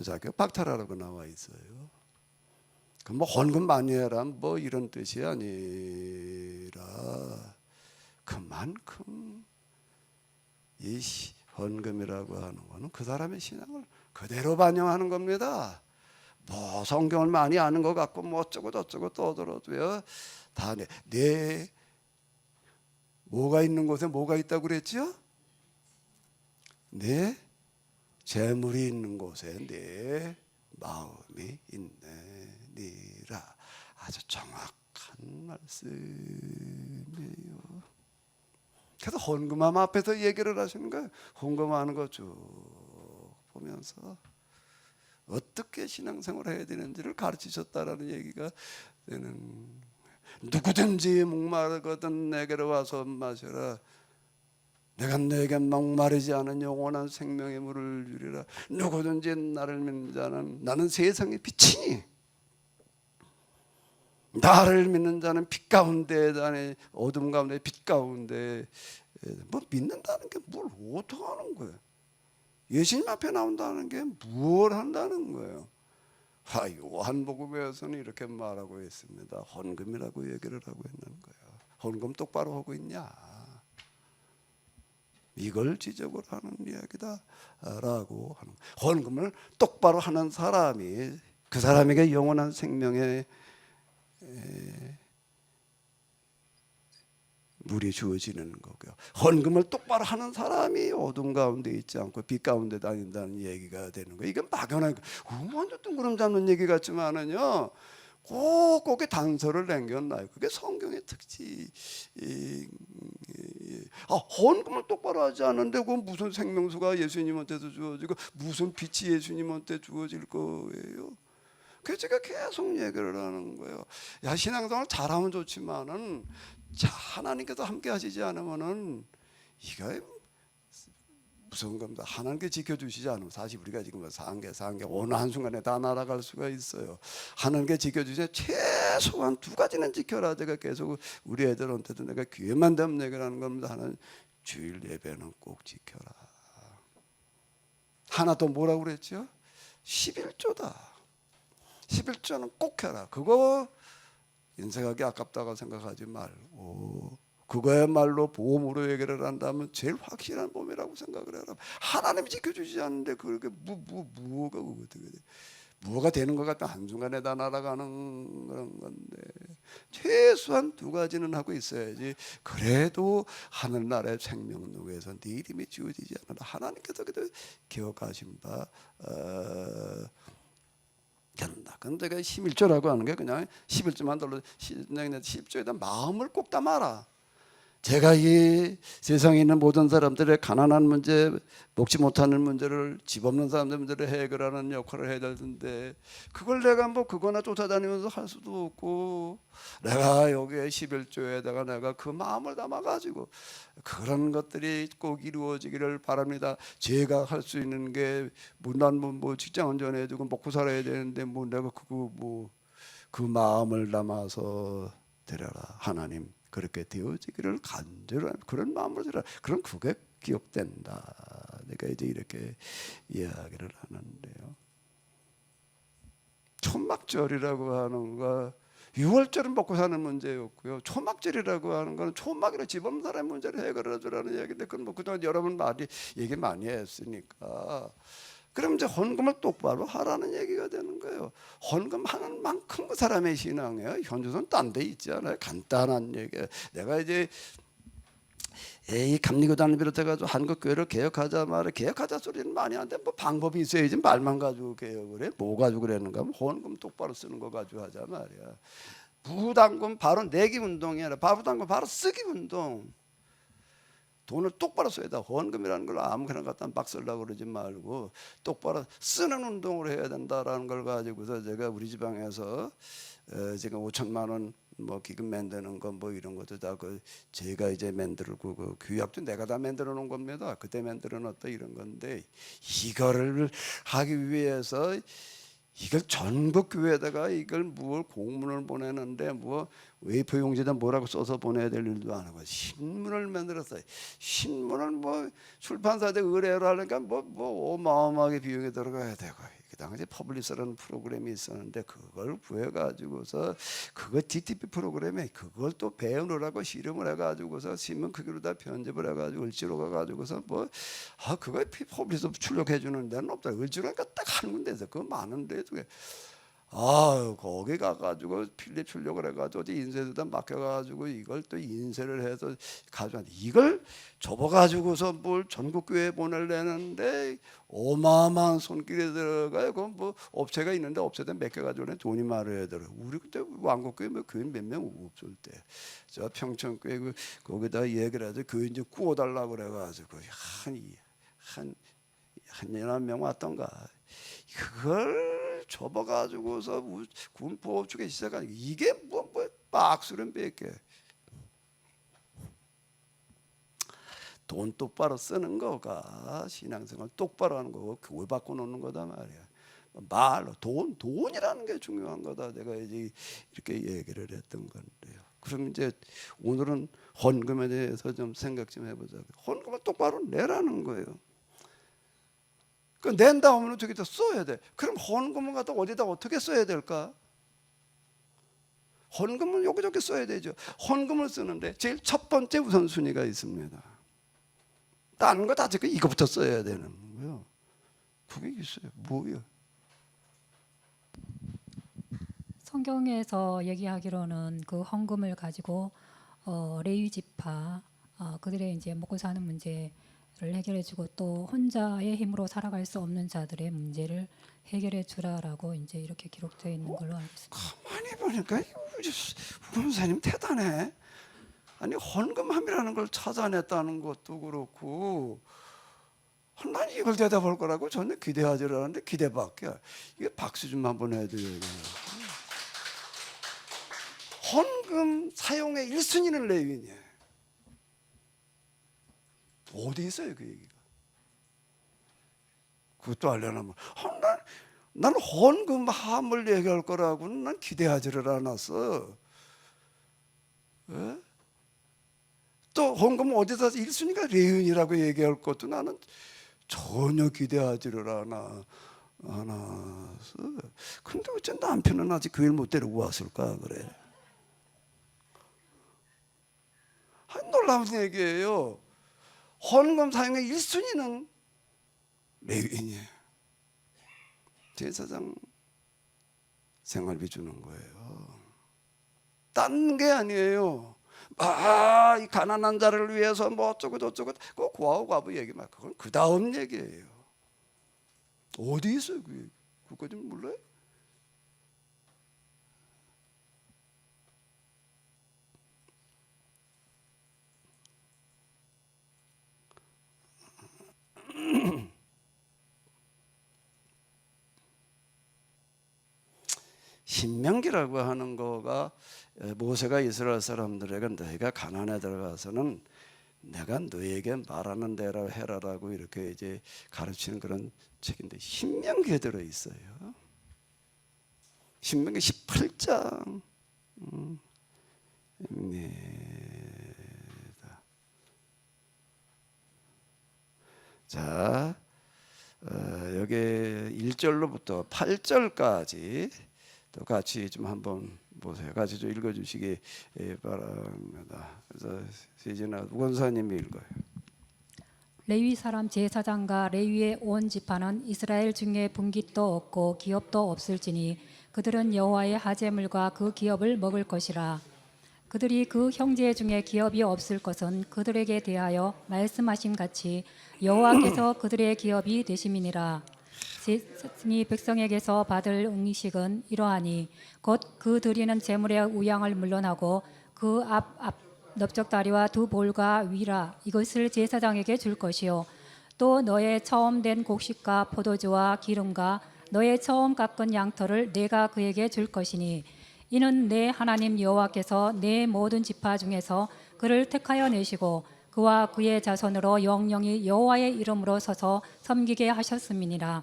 Speaker 1: 자격 박탈하라고 나와 있어요. 그 뭐 헌금 많이 해라 뭐 이런 뜻이 아니라 그만큼 이 헌금이라고 하는 거는 그 사람의 신앙을 그대로 반영하는 겁니다. 뭐 성경을 많이 아는 것 같고 뭐 어쩌고 저쩌고 떠들어도요 다 내 뭐가 있는 곳에 뭐가 있다고 그랬죠? 내 재물이 있는 곳에 내 마음이 있느니라. 아주 정확한 말씀이에요. 그래서 헌금함 앞에서 얘기를 하시는 거예요. 헌금하는 거 쭉 보면서 어떻게 신앙생활을 해야 되는지를 가르치셨다라는 얘기가 되는. 누구든지 목마르거든 내게로 와서 마셔라. 내가 내게 목마르지 않은 영원한 생명의 물을 주리라. 누구든지 나를 믿는 자는 나는 세상의 빛이니 나를 믿는 자는 빛 가운데 다니 어둠 가운데 빛 가운데 뭐 믿는다는 게 뭘 어떻게 하는 거예요? 예수님 앞에 나온다는 게 무엇을 한다는 거예요? 요한복음에서는 이렇게 말하고 있습니다. 헌금이라고 얘기를 하고 있는 거예요. 헌금 똑바로 하고 있냐? 이걸 지적을 하는 이야기다라고 하는. 헌금을 똑바로 하는 사람이 그 사람에게 영원한 생명의 물이 주어지는 거고요. 헌금을 똑바로 하는 사람이 어둠 가운데 있지 않고 빛 가운데 다닌다는 얘기가 되는 거예요. 이건 막연한 완전 뜬구름 잡는 얘기 같지만은요. 꼭꼭 단서를 남겨놔요. 그게 성경의 특징. 헌금을 똑바로 하지 않는데 그 무슨 생명수가 예수님한테도 주어지고 무슨 빛이 예수님한테 주어질 거예요. 그래서 제가 계속 얘기를 하는 거예요. 야, 신앙생활 잘하면 좋지만은 하나님께서 함께 하시지 않으면은 이거 무서운 겁니다. 하나님께 지켜주시지 않으면 사실 우리가 지금 산게 어느 한순간에 다 날아갈 수가 있어요. 하나님께 지켜주시면 최소한 2가지는 지켜라. 제가 계속 우리 애들한테도 내가 기회만 되면 얘기를 하는 겁니다. 하나는 주일 예배는 꼭 지켜라. 하나 또 뭐라고 그랬죠? 11조다. 11조는 꼭 해라. 그거 인생하기 아깝다고 생각하지 말고 그거야말로 보험으로 얘기를 한다면 제일 확실한 보험이라고 생각을 해라. 하나님이 지켜주지 않는데 그렇게 뭐가 되는 것 같다 한순간에 다 날아가는 그런 건데 최소한 2가지는 하고 있어야지. 그래도 하늘나라의 생명록에서 네 이름이 지워지지 않는다. 하나님께서 기억하신 바 된다. 근데 그 11조라고 하는 게 그냥 11조만 들로 10조에 대한 마음을 꼭 담아라. 제가 이 세상에 있는 모든 사람들의 가난한 문제, 먹지 못하는 문제를, 집 없는 사람들 문제를 해결하는 역할을 해야 되는데 그걸 내가 뭐 그거나 쫓아다니면서 할 수도 없고, 내가 여기에 11조에다가 내가 그 마음을 담아가지고 그런 것들이 꼭 이루어지기를 바랍니다. 제가 할 수 있는 게 뭐 직장은 전해주고 먹고 살아야 되는데 뭐 내가 그거 뭐 그 마음을 담아서 드려라. 하나님 그렇게 되어지기를 간절한 그런 마음으로 드려라. 그럼 그게 기억된다. 내가 이제 이렇게 이야기를 하는데요. 초막절이라고 하는 거 6월절은 먹고 사는 문제였고요. 초막절이라고 하는 거는 초막이라 집 없는 사람의 문제를 해결해 주라는 얘기인데 그건 뭐 그동안 여러분 얘기 많이 했으니까 그럼 이제 헌금을 똑바로 하라는 얘기가 되는 거예요. 헌금하는 만큼 그 사람의 신앙이에요. 현주소는 딴 데 있지 않아요. 간단한 얘기예요. 내가 이제 이 감리교단을 비롯해가지고 한국교회를 개혁하자 말에 개혁하자 소리는 많이 하는데 뭐 방법이 있어야지 말만 가지고 개혁을 해. 뭐 가지고 그러는가 하면 헌금 똑바로 쓰는 거 가지고 하자 말이야. 부담금 바로 내기 운동이 아니라 부담금 바로 쓰기 운동. 돈을 똑바로 써야 돼. 헌금이라는 걸 아무거나 갖다 막 쓰려고 그러지 말고 똑바로 쓰는 운동을 해야 된다라는 걸 가지고서 제가 우리 지방에서 지금 5천만 원 뭐 기금 만드는 거 뭐 이런 것도 다 그 제가 이제 만들고 그 규약도 내가 다 만들어 놓은 겁니다. 그때 만들어 놨다 이런 건데 이거를 하기 위해서 이걸 전국 교회에다가 이걸 뭘 공문을 보내는데 뭐 웨이프 용지다 뭐라고 써서 보내야 될 일도 안 하고 신문을 만들었어요. 신문을 뭐 출판사에 의뢰를 하니까 뭐 어마어마하게 비용이 들어가야 되고 그 당시에 퍼블리셔라는 프로그램이 있었는데 그걸 구해가지고서 그거 DTP 프로그램에 그걸 또 배우느라고 실험을 해가지고서 신문 크기로 다 편집을 해가지고 을지로 가가지고서 뭐 그거 퍼블리셔 출력해 주는 데는 없다. 을지로니까 딱 한 군데서 그거 많은데 거기 가가지고 필립 출력을 해가지고 어디 인쇄에다 맡겨가지고 이걸 또 인쇄를 해서 가져왔는데 이걸 접어가지고서 뭘 전국교회에 보내려는데 어마어마한 손길이 들어가요. 그건 뭐 업체가 있는데 업체에 맡겨가지고 돈이 많아야 들어. 우리 그때 왕국교회 뭐 교인 몇 명 없을 때 저 평천교회 거기다 얘기를 해서 교인 이제 구워달라고 그래가지고 한 11명 왔던가. 그걸 접어가지고서 군포 쪽에 시작하는 이게 뭐 박수는 뺏게 돈 똑바로 쓰는 거가 신앙생활 똑바로 하는 거고 교회 바꿔 놓는 거다 말이야. 말로 돈이라는 게 중요한 거다. 내가 이제 이렇게 얘기를 했던 건데요. 그럼 이제 오늘은 헌금에 대해서 좀 생각 좀 해보자. 헌금을 똑바로 내라는 거예요. 그 낸 다음에 어떻게 또 써야 돼. 그럼 헌금을 갖다 어디다 어떻게 써야 될까? 헌금을 여기저기 써야 되죠. 헌금을 쓰는데 제일 첫 번째 우선순위가 있습니다. 다른 거 다 지금 이거부터 써야 되는 거예요. 그게 있어요. 뭐예요?
Speaker 3: 성경에서 얘기하기로는 그 헌금을 가지고 레위 지파 그들의 이제 먹고 사는 문제를 해결해주고 또 혼자의 힘으로 살아갈 수 없는 자들의 문제를 해결해 주라라고 이제 이렇게 기록되어 있는 걸로 알고 있습니다.
Speaker 1: 가만히 보니까 우리 목사님 대단해. 아니 헌금함이라는 걸 찾아냈다는 것도 그렇고 난 이걸 대답할 거라고 전혀 기대하지 않았는데 기대밖에. 이게 박수 좀 한번 해드려요. 헌금 사용의 1순위는 레위인이에요. 어디 있어요 그 얘기가? 그것도 알려면 난 헌금함을 얘기할 거라고는 난 기대하지를 않았어. 에? 또 헌금 어디서 1순위가 레위인이라고 얘기할 것도 나는 전혀 기대하지를 않았어. 근데 어째 남편은 아직 교회를 못 데리고 왔을까 그래. 놀라운 얘기예요. 헌금 사용의 1순위는 레위인이에요. 제사장 생활비 주는 거예요. 딴 게 아니에요. 이 가난한 자를 위해서 뭐 어쩌고 저쩌고 그 고아하고 과부 얘기만 그건 그 다음 얘기예요. 어디 있어요 그 얘기? 그거 좀 몰라요? 신명기라고 하는 거가 모세가 이스라엘 사람들에게 너희가 가나안에 들어가서는 내가 너에게 말하는 대로 해라라고 이렇게 이제 가르치는 그런 책인데 신명기에 들어 있어요. 신명기 18장. 자, 여기 1절로부터 8절까지 또 같이 좀 한번 보세요. 같이 좀 읽어주시기 바랍니다. 그래서 시진아 우건사님이 읽어요.
Speaker 3: 레위 사람 제사장과 레위의 온 지파는 이스라엘 중에 분깃도 없고 기업도 없을지니 그들은 여호와의 하제물과 그 기업을 먹을 것이라. 그들이 그 형제 중에 기업이 없을 것은 그들에게 대하여 말씀하신 같이 여호와께서 그들의 기업이 되심이니라. 제사장이 백성에게서 받을 음식은 이러하니 곧 그 드리는 제물의 우양을 물론하고 그 앞 넓적다리와 두 볼과 위라 이것을 제사장에게 줄 것이요 또 너의 처음 된 곡식과 포도주와 기름과 너의 처음 깎은 양털을 내가 그에게 줄 것이니 이는 내 하나님 여호와께서 내 모든 지파 중에서 그를 택하여 내시고 그와 그의 자손으로 영영이 여호와의 이름으로 서서 섬기게 하셨음이니라.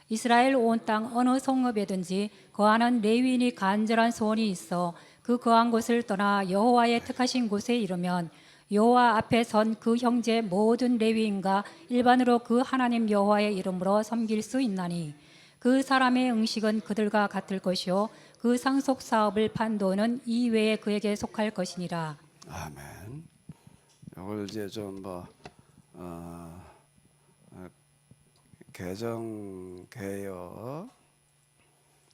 Speaker 3: 이스라엘 온 땅 어느 성읍에든지 거하는 레위인이 간절한 소원이 있어 그 거한 곳을 떠나 여호와의 택하신 곳에 이르면 여호와 앞에 선 그 형제 모든 레위인과 일반으로 그 하나님 여호와의 이름으로 섬길 수 있나니 그 사람의 음식은 그들과 같을 것이요 그 상속 사업을 판 돈은 이외에 그에게 속할 것이니라.
Speaker 1: 아멘. 이걸 이제 좀 개정 개혁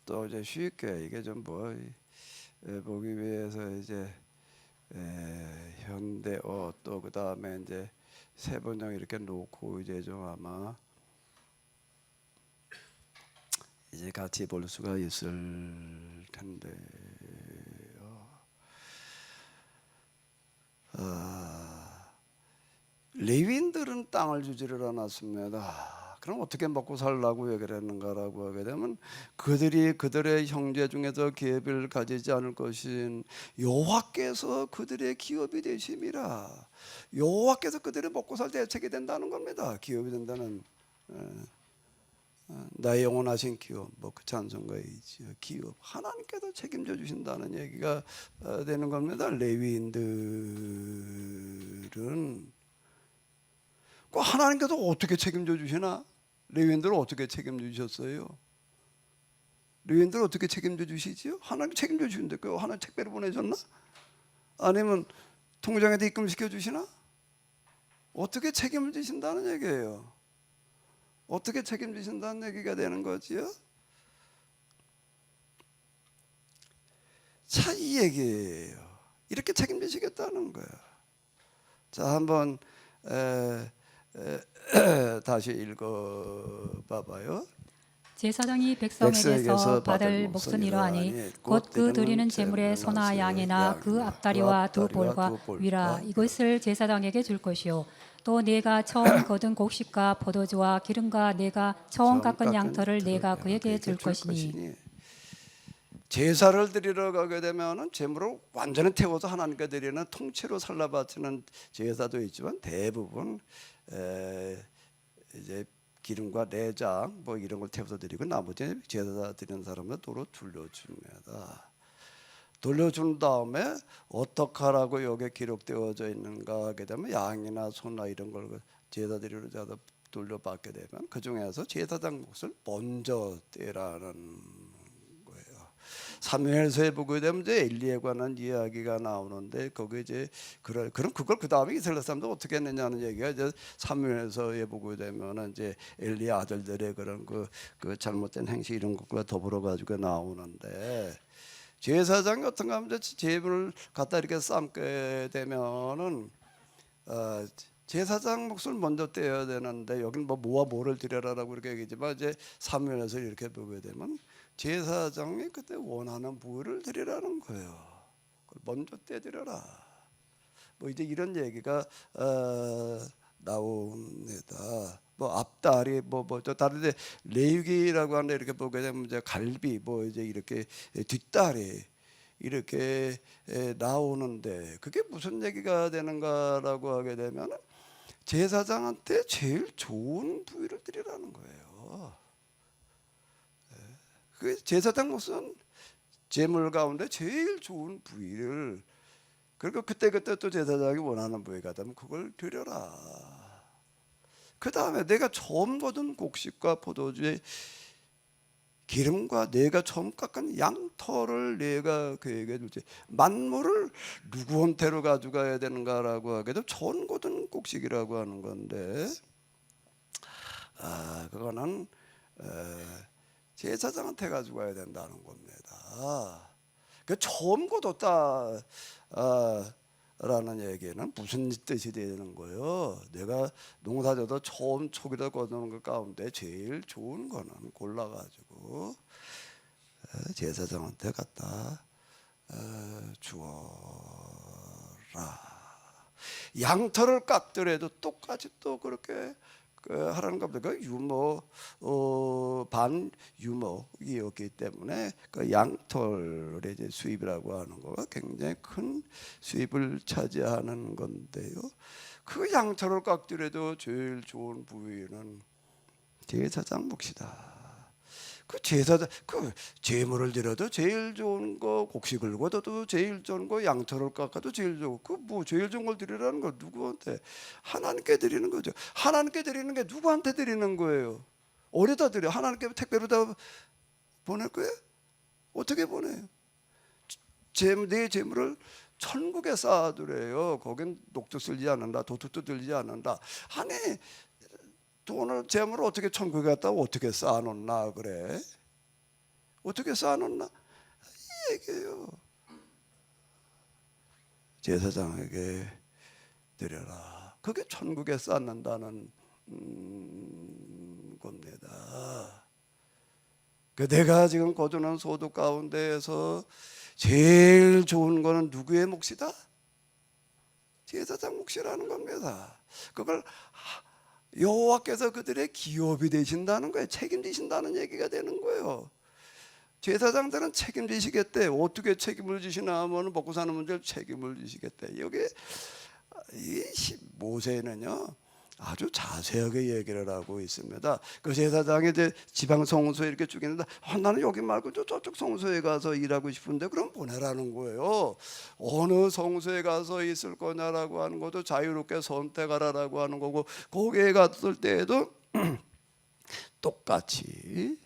Speaker 1: 또 이제 쉽게 이게 좀 보기 위해서 이제 현대어 또 그 다음에 이제 세 번역 이렇게 놓고 이제 좀 아마 이제 같이 볼 수가 있을 텐데요. 레위인들은 땅을 주지를 않았습니다. 그럼 어떻게 먹고 살라고 얘기를 했는가라고 하게 되면 그들이 그들의 형제 중에서 기업을 가지지 않을 것인 여호와께서 그들의 기업이 되심이라. 여호와께서 그들의 먹고 살 대책이 된다는 겁니다. 기업이 된다는 나의 영원하신 기업, 그 찬송가이지요. 기업 하나님께서 책임져 주신다는 얘기가 되는 겁니다. 레위인들은 하나님께서 어떻게 책임져 주시나? 레위인들은 어떻게 책임져 주셨어요? 레위인들은 어떻게 책임져 주시지요? 하나님 책임져 주시는데 그 하나님 택배로 보내줬나? 아니면 통장에다 입금시켜 주시나? 어떻게 책임을 지신다는 얘기예요. 어떻게 책임지신다는 얘기가 되는 거지요? 자, 이 얘기예요. 이렇게 책임지시겠다는 거야. 자, 한번 다시 읽어봐봐요.
Speaker 3: 제사장이 백성에게서 받을 몫은 이러하니 곧 그 드리는 제물의 소나 양이나 그 앞다리와 두 볼과 위라 이것을 제사장에게 줄 것이요 또 내가 처음 거둔 곡식과 포도주와 기름과 내가 처음 깎은 양털을 내가 그에게 줄 것이니.
Speaker 1: 제사를 드리러 가게 되면은 제물을 완전히 태워서 하나님께 드리는 통째로 살라 바치는 제사도 있지만 대부분 이제 기름과 내장 이런 걸 태워서 드리고 나머지 제사 드리는 사람은 도로 돌려줍니다. 돌려준 다음에 어떻게 하라고 여기에 기록되어져 있는가 하게 되면 양이나 소나 이런 걸 제사 드리러 돌려받게 되면 그 중에서 제사장 몫을 먼저 떼라는 거예요. 사무엘서에 보게 되면 이제 엘리에 관한 이야기가 나오는데 거기 이제 그럼 그걸 그 다음에 이스라엘 사람들 어떻게 했느냐는 얘기가 이제 사무엘서에 보게 되면 이제 엘리 아들들의 그런 그 잘못된 행실 이런 것과 더불어 가지고 나오는데. 제사장이 어떤가 하면 제물을 갖다 이렇게 삶게 되면은 제사장 몫을 먼저 떼어야 되는데 여기는 뭐와 뭐를 드려라라고 이렇게 얘기지만 이제 사무엘에서 이렇게 보게 되면 제사장이 그때 원하는 부위를 드리라는 거예요. 그걸 먼저 떼드려라. 이제 이런 얘기가 나옵니다. 뭐 앞다리 뭐저 다른데 레위기라고 하는데 이렇게 보게 되면 이제 갈비 뭐 이제 이렇게 뒷다리 이렇게 나오는데 그게 무슨 얘기가 되는가라고 하게 되면 제사장한테 제일 좋은 부위를 드리라는 거예요. 그 제사장 무슨 제물 가운데 제일 좋은 부위를 그리고 그때 또 제사장이 원하는 부위가 되면 그걸 드려라. 그 다음에 내가 처음 거둔 곡식과 포도주의 기름과 내가 처음 깎은 양털을 내가 그에게 주지. 만물을 누구한테로 가져가야 되는가라고 하게 되면 처음 거둔 곡식이라고 하는 건데 그거는 제사장한테 가져가야 된다는 겁니다. 그 처음 거뒀다 라는 얘기는 무슨 뜻이 되는 거예요? 내가 농사져도 처음 초기를 거두는 것 가운데 제일 좋은 거는 골라가지고 제사장한테 갖다 주어라. 양털을 깎더라도 똑같이 또 그렇게 하라는 겁니다. 그 유모 반유목이었기 때문에 그 양털의 이제 수입이라고 하는 거가 굉장히 큰 수입을 차지하는 건데요. 그 양털을 깎더라도 제일 좋은 부위는 제사장 몫이다. 그 제사장 그 제물을 드려도 제일 좋은 거 곡식을 거둬도 제일 좋은 거 양털을 깎아도 제일 좋고 그 뭐 제일 좋은 걸 드리라는 거 누구한테? 하나님께 드리는 거죠. 하나님께 드리는 게 누구한테 드리는 거예요? 어디다 드려? 하나님께 택배로 다 보낼 거예요? 어떻게 보내요? 내 재물을 천국에 쌓아두래요. 거긴 녹도 쓸지 않는다, 도둑도 들지 않는다. 아니 돈을 재물을 어떻게 천국에 갖다 어떻게 쌓아놓나 그래? 어떻게 쌓아놓나? 이 얘기예요. 제사장에게 드려라. 그게 천국에 쌓는다는 겁니다. 그 내가 지금 거두는 소득 가운데에서 제일 좋은 거는 누구의 몫이다? 제사장 몫이라는 겁니다. 그걸 여호와께서 그들의 기업이 되신다는 거예요. 책임지신다는 얘기가 되는 거예요. 제사장들은 책임지시겠대. 어떻게 책임을 지시나 하면 먹고 사는 문제를 책임을 지시겠대. 여기 이 모세는요 아주 자세하게 얘기를 하고 있습니다. 그 제사장이 이제 지방 성소에 이렇게 쭉 있는데 나는 여기 말고 저쪽 성소에 가서 일하고 싶은데 그럼 보내라는 거예요. 어느 성소에 가서 있을 거냐라고 하는 것도 자유롭게 선택하라라고 하는 거고 거기에 갔을 때에도 똑같이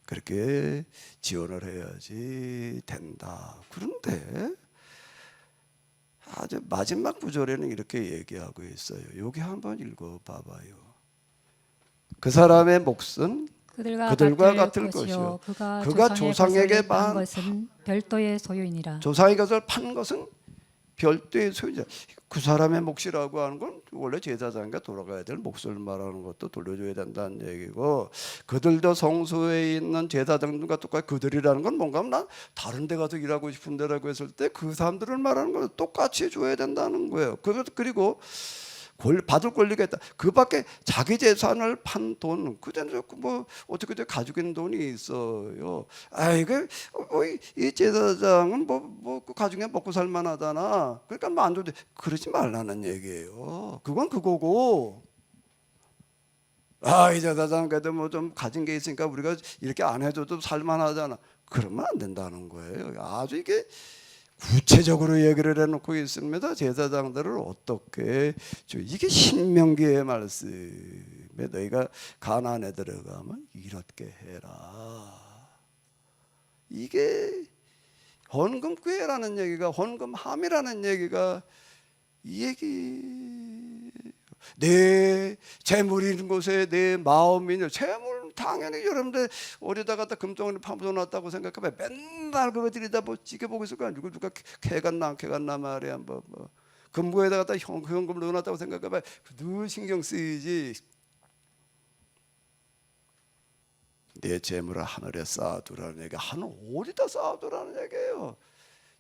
Speaker 1: 그렇게 지원을 해야지 된다. 그런데 아주 마지막 구절에는 이렇게 얘기하고 있어요. 여기 한번 읽어봐봐요. 그 사람의 몫은 그들과 같을 것이요 그가 조상에게 판
Speaker 3: 것은 별도의 소유이니라.
Speaker 1: 조상의 것을 판 것은 별도의 소유자. 그 사람의 몫이라고 하는 건 원래 제사장과 돌아가야 될 몫을 말하는 것도 돌려줘야 된다는 얘기고 그들도 성소에 있는 제사장들과 똑같이 그들이라는 건 뭔가 난 다른 데 가서 일하고 싶은데라고 했을 때 그 사람들을 말하는 건 똑같이 줘야 된다는 거예요. 그리고 받을 권리가 있다. 그 밖에 자기 재산을 판 돈, 그때는 뭐 어떻게 가지고 있는 돈이 있어요. 이게 이 제사장은 뭐 가중에 먹고 살만하잖아. 그러니까 뭐 안 줘도 돼. 그러지 말라는 얘기예요. 그건 그거고. 이 제사장 그래도 뭐 좀 가진 게 있으니까 우리가 이렇게 안 해줘도 살만하잖아. 그러면 안 된다는 거예요. 아주 이게 구체적으로 얘기를 해놓고 있습니다. 제사장들을 어떻게 이게 신명기의 말씀에 너희가 가나안에 들어가면 이렇게 해라. 이게 헌금궤라는 얘기가 헌금함이라는 얘기가 이 얘기. 내 재물이 있는 곳에 내 마음이 있는 재물 당연히 여러분들 어디다 갖다 금덩어리 파묻어놨다고 생각해봐. 맨날 그거 들이다 뭐 지켜보고 있을 거야. 누가 개갔나 안 개갔나 말이야. 뭐 금고에다 갖다 현금을 넣어놨다고 생각해봐. 늘 신경 쓰이지. 내 재물을 하늘에 쌓아두라는 얘기. 하늘 어디다 쌓아두라는 얘기예요.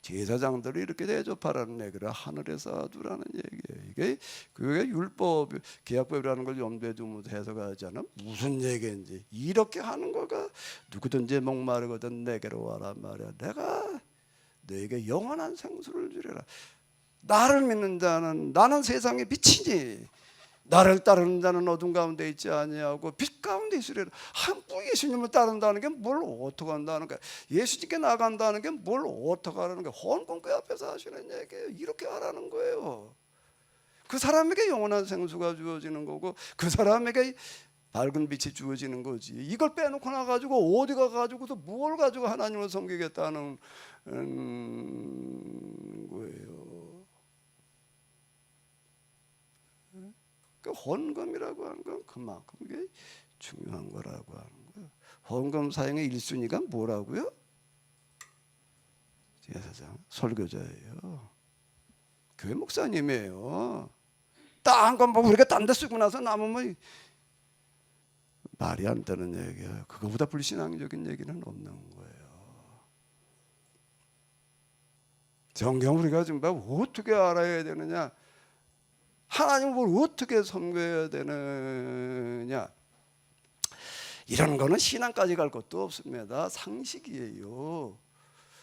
Speaker 1: 제사장들이 이렇게 대접하라는 얘기를 하늘에 쌓아두라는 얘기예요. 이게 그게 율법 계약법이라는 걸 염두에 두면서 해석하잖아. 무슨 얘기인지 이렇게 하는 거가 누구든지 목마르거든 내게로 와라 말이야. 내가 너에게 영원한 생수를 주리라. 나를 믿는 자는 나는 세상의 빛이니 나를 따르는 자는 어둠 가운데 있지 아니하고 빛 가운데 있으리라. 한국 예수님을 따른다는 게 뭘 어떻게 한다는 거야. 예수님께 나간다는 게 뭘 어떻게 하라는 거야. 헌금궤 앞에서 하시는 얘기예요. 이렇게 하라는 거예요. 그 사람에게 영원한 생수가 주어지는 거고 그 사람에게 밝은 빛이 주어지는 거지. 이걸 빼놓고 나가지고 어디 가가지고서 뭘 가지고 하나님을 섬기겠다는 거예요. 그 헌금이라고 하는 건 그만큼 이게 중요한 거라고 하는 거예요. 헌금 사용의 1순위가 뭐라고요? 제사장, 설교자예요. 교회 목사님이에요. 딴 건 뭐 우리가 딴 데 쓰고 나서 남으면 말이 안 되는 얘기야. 그거보다 불신앙적인 얘기는 없는 거예요. 성경 우리가 지금 어떻게 알아야 되느냐? 하나님을 어떻게 섬겨야 되느냐? 이런 거는 신앙까지 갈 것도 없습니다. 상식이에요.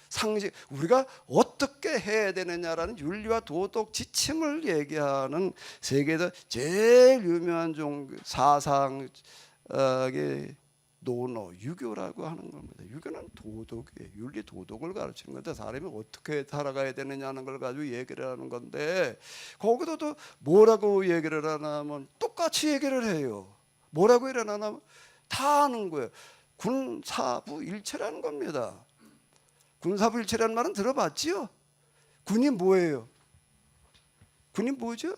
Speaker 1: 상식. 우리가 어떻게 해야 되느냐라는 윤리와 도덕 지침을 얘기하는 세계에서 제일 유명한 종교 사상의 논어 유교라고 하는 겁니다. 유교는 도덕이에요. 윤리 도덕을 가르치는 건데 사람이 어떻게 살아가야 되느냐는 걸 가지고 얘기를 하는 건데 거기도 또 뭐라고 얘기를 하냐면 똑같이 얘기를 해요. 뭐라고 얘기를 하냐면 다 아는 거예요. 군사부 일체라는 겁니다. 군사부 일체라는 말은 들어봤지요? 군이 뭐예요? 군이 뭐죠?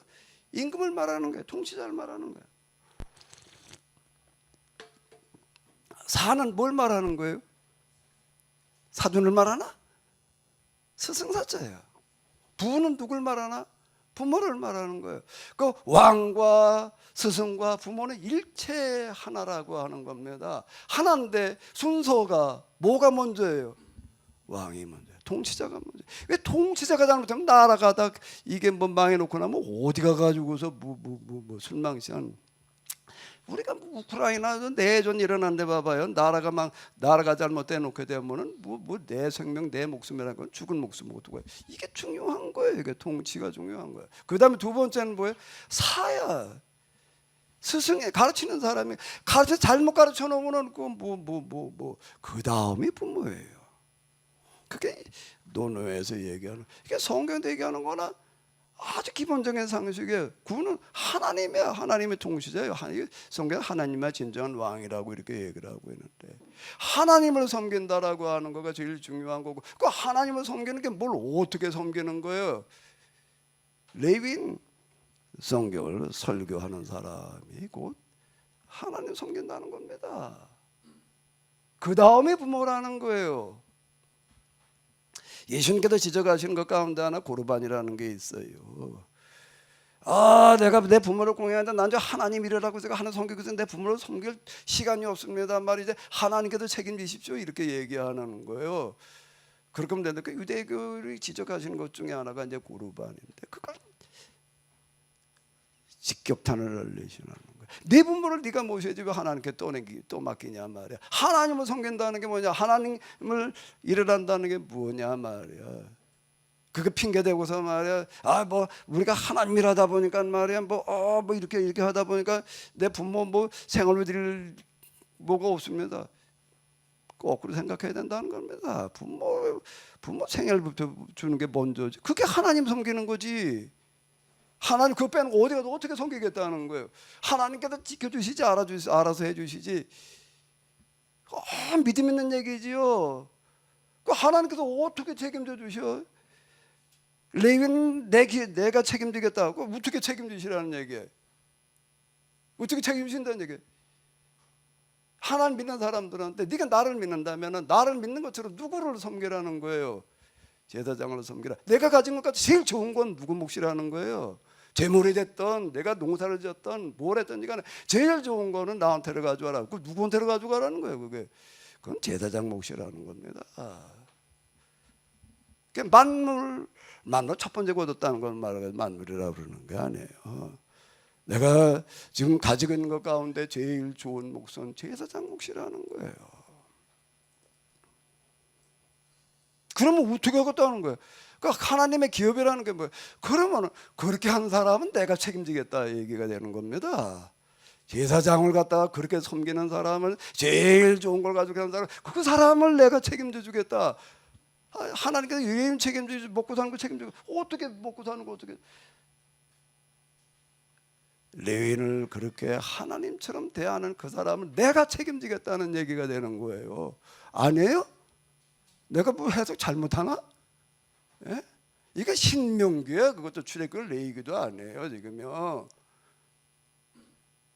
Speaker 1: 임금을 말하는 거예요. 통치자를 말하는 거예요. 사는 뭘 말하는 거예요? 사돈을 말하나? 스승사자예요. 부는 누굴 말하나? 부모를 말하는 거예요. 그 왕과 스승과 부모는 일체 하나라고 하는 겁니다. 하나인데 순서가 뭐가 먼저예요? 왕이 먼저예요. 통치자가 먼저. 왜 통치자가 잘못하면 나라가 다 이게 뭐 망해놓고 나면 어디 가가지고서 뭐 술망시한. 우리가 뭐 우크라이나 내전 일어난데 봐봐요. 나라가 잘못돼 놓게 되면은 내 생명 내 목숨이라는 건 죽은 목숨이고 두고 이게 중요한 거예요. 이게 통치가 중요한 거예요. 그다음에 두 번째는 뭐예요? 사야. 스승이 가르치는 사람이 가르쳐 잘못 가르쳐 놓으면은 그 다음이 부모예요. 그게 논어에서 얘기하는 이게 성경에서 얘기하는 거나 아주 기본적인 상식이에요. 구는 하나님이야. 하나님의 통치자예요. 성경 하나님의 진정한 왕이라고 이렇게 얘기를 하고 있는데 하나님을 섬긴다라고 하는 거가 제일 중요한 거고 그 하나님을 섬기는 게 뭘 어떻게 섬기는 거예요? 레위인 성경을 설교하는 사람이 곧 하나님 섬긴다는 겁니다. 그 다음에 부모라는 거예요. 예수님께서 지적하시는 것 가운데 하나 고르반이라는 게 있어요. 내가 내 부모를 공경하는데 난 저 하나님 일이라고 제가 하는 성경에서 내 부모를 섬길 시간이 없습니다. 말이지 하나님께서 책임지십시오 이렇게 얘기하는 거예요. 그렇게 하면 되는데 그 유대교를 지적하시는 것 중에 하나가 이제 고르반인데 그걸 직격탄을 날리시는 거예요. 네 부모를 네가 모셔야지 왜 하나님께 또 맡기냐 말이야. 하나님을 섬긴다는 게 뭐냐? 하나님을 일을 게 뭐냐 말이야. 그게 핑계 대고서 말이야. 뭐 우리가 하나님 일하다 보니까 말이야. 뭐 이렇게 하다 보니까 내 부모 생활비 드릴 뭐가 없습니다. 거꾸로 생각해야 된다는 겁니다. 부모 생활비부터 주는 게 먼저지. 그게 하나님 섬기는 거지. 하나님 그거 빼놓고 어디 가도 어떻게 섬기겠다는 거예요. 하나님께서 지켜주시지 알아서 해주시지. 믿음 있는 얘기지요. 그 하나님께서 어떻게 책임져 주셔? 레위는 내가 책임지겠다고 어떻게 책임지시라는 얘기예요? 어떻게 책임지신다는 얘기예요? 하나님 믿는 사람들한테 네가 나를 믿는다면 나를 믿는 것처럼 누구를 섬기라는 거예요? 제사장을 섬기라. 내가 가진 것 같아 제일 좋은 건 누구 몫이라는 거예요? 재물이 됐던 내가 농사를 지었던 뭘 했든지 간에 제일 좋은 거는 나한테를 가져와라. 그 누구한테를 가져가라는 거예요. 그건 제사장 몫이라는 겁니다. 만물을 만물 첫 번째 거뒀다는 건 말하자면 만물이라고 그러는 게 아니에요. 내가 지금 가지고 있는 것 가운데 제일 좋은 몫은 제사장 몫이라는 거예요. 그러면 어떻게 하겠다는 거예요? 그러니까 하나님의 기업이라는 게 뭐예요? 그러면 그렇게 한 사람은 내가 책임지겠다 얘기가 되는 겁니다. 제사장을 갖다가 그렇게 섬기는 사람을 제일 좋은 걸 가지고 하는 사람, 그 사람을 내가 책임져 주겠다. 하나님께서 유해인 책임지고 먹고 사는 거 책임지고 어떻게 먹고 사는 거 어떻게? 레위인을 그렇게 하나님처럼 대하는 그 사람을 내가 책임지겠다는 얘기가 되는 거예요. 아니에요? 내가 뭐 해석 잘못하나? 예? 이게 신명기야. 그것도 출애굽 레위기도 아니에요 지금요.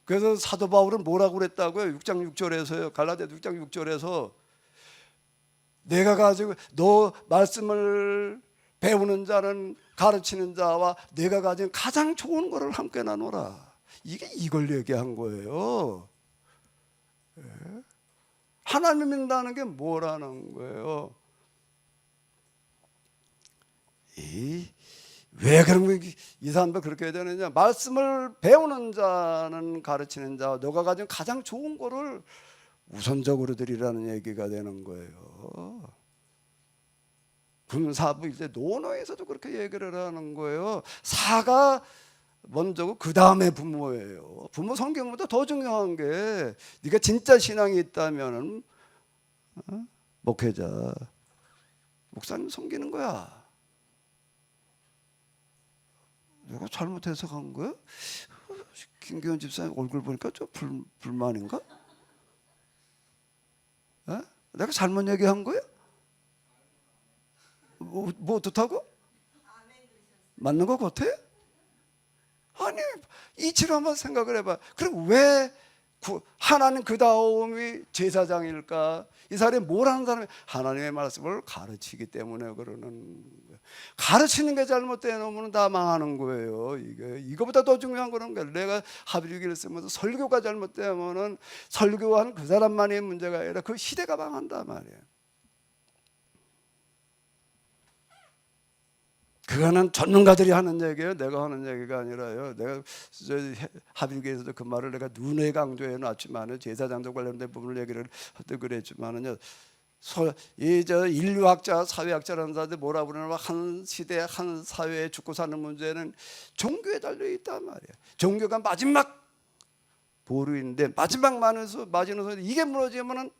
Speaker 1: 그래서 사도 바울은 뭐라고 그랬다고요? 6장 6절에서요. 갈라디아 6장 6절에서 내가 가지고 너 말씀을 배우는 자는 가르치는 자와 내가 가진 가장 좋은 거를 함께 나누라. 이걸 얘기한 거예요. 예? 하나님 믿는다는 게 뭐라는 거예요? 왜 그런 이 사람들 그렇게 해야 되느냐? 말씀을 배우는 자는 가르치는 자, 너가 가진 가장 좋은 거를 우선적으로 드리라는 얘기가 되는 거예요. 군사부일 때 논어에서도 그렇게 얘기를 하는 거예요. 사가 먼저고 그 다음에 부모예요. 부모 성경보다 더 중요한 게 네가 진짜 신앙이 있다면 목회자, 목사님 섬기는 거야. 내가 잘못 해석한 거야? 김기현 집사님 얼굴 보니까 좀 불만인가? 에? 내가 잘못 얘기한 거야? 뭐 어떻다고? 맞는 거 같아? 아니 이치로 한번 생각을 해봐. 그럼 왜 하나님 그 다음이 제사장일까? 이 사람이 뭘 하는 사람이 하나님의 말씀을 가르치기 때문에 그러는 거예요. 가르치는 게 잘못되면 다 망하는 거예요. 이거보다 더 중요한 거는 거예요. 내가 합일기를 쓰면서 설교가 잘못되면은 설교하는 그 사람만의 문제가 아니라 그 시대가 망한단 말이에요. 그거는 전문가들이 하는 얘기예요. 내가 하는 얘기가 아니라요. 내가 합일기에서도 그 말을 내가 눈에 강조해 놨지만은 제사장도 관련된 부분을 얘기를 하도 그랬지만은요. 이저 인류학자, 사회학자라는 사람들 뭐라 그러냐면 한 시대, 한 사회에 죽고 사는 문제는 종교에 달려 있단 말이에요. 종교가 마지막 보루인데 마지막 마지노선 이게 무너지면은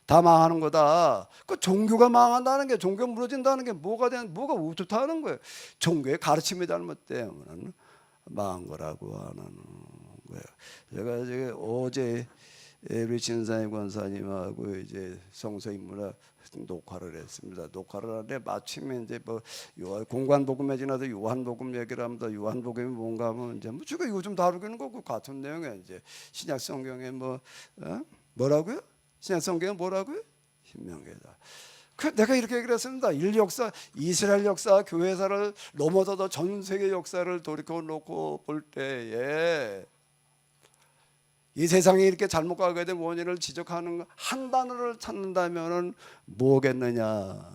Speaker 1: 다 망하는 거다. 그 종교가 망한다는 게 종교 무너진다는 게 뭐가 어떻다는 거예요. 종교의 가르침이 잘못되면 망한 거라고 하는 거예요. 제가 이제 어제 우리 진사임 권사님하고 이제 성서인문학 녹화를 했습니다. 녹화를 하는데 마침 이제 뭐 공관복음에 지나서 요한복음 얘기를 합니다. 요한복음이 뭔가 하면 이제 뭐 제가 요즘 다루기는 거고 같은 내용에 이제 신약 성경에 뭐라고요? 신약 성경에 뭐라고요? 신명기다. 내가 이렇게 얘기를 했습니다. 인류 역사, 이스라엘 역사, 교회사를 넘어서서 전 세계 역사를 돌이켜 놓고 볼 때에 이 세상이 이렇게 잘못 가게 된 원인을 지적하는 한 단어를 찾는다면은 뭐겠느냐?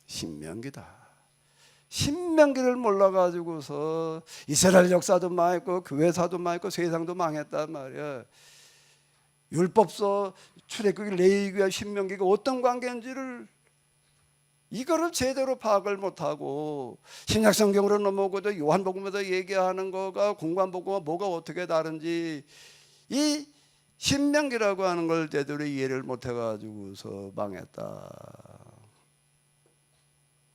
Speaker 1: 신명기다. 신명기를 몰라가지고서 이스라엘 역사도 망했고 교회사도 망했고 세상도 망했단 말이야. 율법서, 출애굽기, 레위기와 신명기가 어떤 관계인지를 이거를 제대로 파악을 못하고 신약 성경으로 넘어오고도 요한복음에서 얘기하는 거가 공관복음과 뭐가 어떻게 다른지 이 신명기라고 하는 걸 제대로 이해를 못해가지고서 망했다.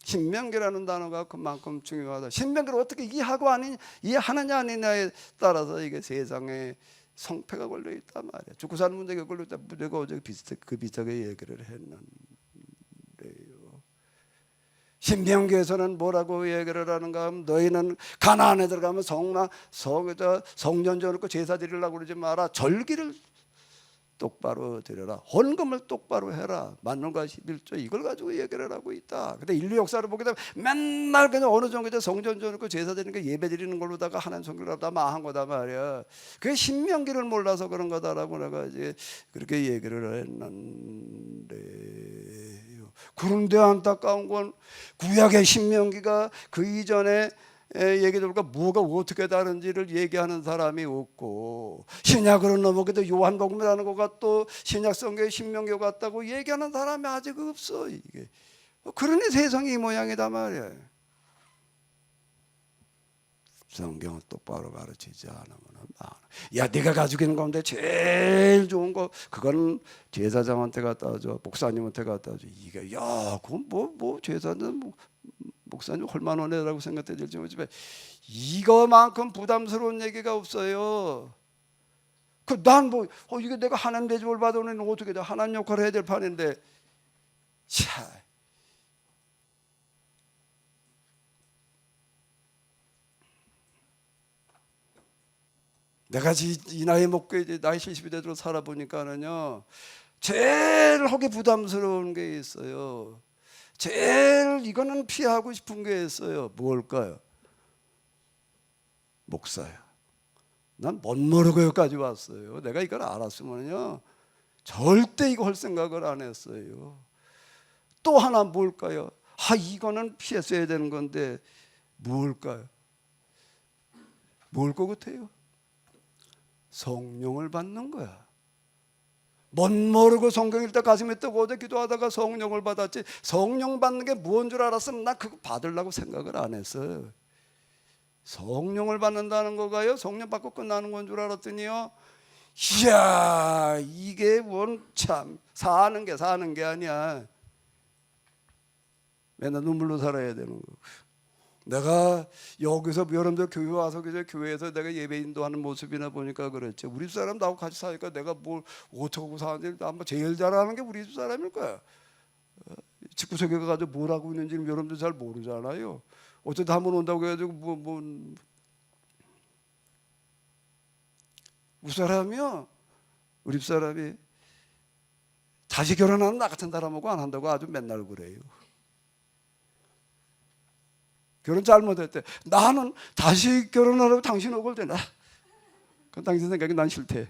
Speaker 1: 신명기라는 단어가 그만큼 중요하다. 신명기를 어떻게 이해하느냐 아니냐에 따라서 이게 세상에 성패가 걸려 있단 말이야. 죽고 사는 문제가 걸려 있다. 내가 어제 비슷하게 얘기를 했는데요. 신명기에서는 뭐라고 얘기를 하는가 하면 너희는 가나안에 들어가면 성전 지어놓고 제사 드리려고 그러지 마라. 절기를 똑바로 드려라. 헌금을 똑바로 해라. 만론과 11조 이걸 가지고 얘기를 하고 있다. 근데 인류 역사를 보게 되면 맨날 그냥 어느 정도 성전 지어놓고 제사 드리는 거 예배 드리는 걸로다가 하나님 성경을 다 망한 거다 말이야. 그게 신명기를 몰라서 그런 거다라고 내가 이제 그렇게 얘기를 했는데요. 그런데 안타까운 건 구약의 신명기가 그 이전에 얘기들과 뭐가 어떻게 다른지를 얘기하는 사람이 없고, 신약으로 넘어가도 요한복음이라는 거가 또 신약 성경의 신명기 같다고 얘기하는 사람이 아직 없어. 이게 그러니 세상이 이 모양이다 말이야. 성경을 똑바로 가르치지 않으면 야, 네가 가지고 있는 가운데 제일 좋은 거 그건 제사장한테 갖다 줘, 목사님한테 갖다 줘. 이게 야, 그건 뭐 제사는 목사님 헐만원해라고 생각될지 모르지만 이거만큼 부담스러운 얘기가 없어요. 난 이게 내가 하나님 대접을 받으면 어떻게 돼? 하나님 역할을 해야 될 판인데, 참. 내가 이 나이 먹고 이제 나이 70이 되도록 살아보니까는요, 제일 하기 부담스러운 게 있어요. 제일 이거는 피하고 싶은 게 있어요. 뭘까요? 목사야. 난 못 모르고 여기까지 왔어요. 내가 이걸 알았으면요 절대 이거 할 생각을 안 했어요. 또 하나 뭘까요? 이거는 피했어야 되는 건데 뭘까요? 뭘 것 같아요? 성령을 받는 거야. 못 모르고 성경 읽다 가슴에 뜨고 어제 기도하다가 성령을 받았지, 성령 받는 게 뭔 줄 알았으면 나 그거 받으려고 생각을 안 했어요. 성령을 받는다는 거가요, 성령 받고 끝나는 건 줄 알았더니요, 이야, 이게 뭔 참 사는 게 아니야. 맨날 눈물로 살아야 되는 거. 내가 여기서 여러분들 교회 와서 그저 교회에서 내가 예배 인도하는 모습이나 보니까 그렇지, 우리 집 사람 나하고 같이 사니까 내가 뭘 어쩌고 사는지 아마 제일 잘하는 게 우리 집 사람일 거야. 집구석에 가서 뭘 하고 있는지는 여러분들 잘 모르잖아요. 어쩌다 한번 온다고 해가지고 우리 사람이요, 우리 집 사람이 다시 결혼하는 나 같은 사람하고 안 한다고 아주 맨날 그래요. 결혼 잘못했대. 나는 다시 결혼하라고 당신 오걸 되나? 그건 당신 생각이 난 싫대.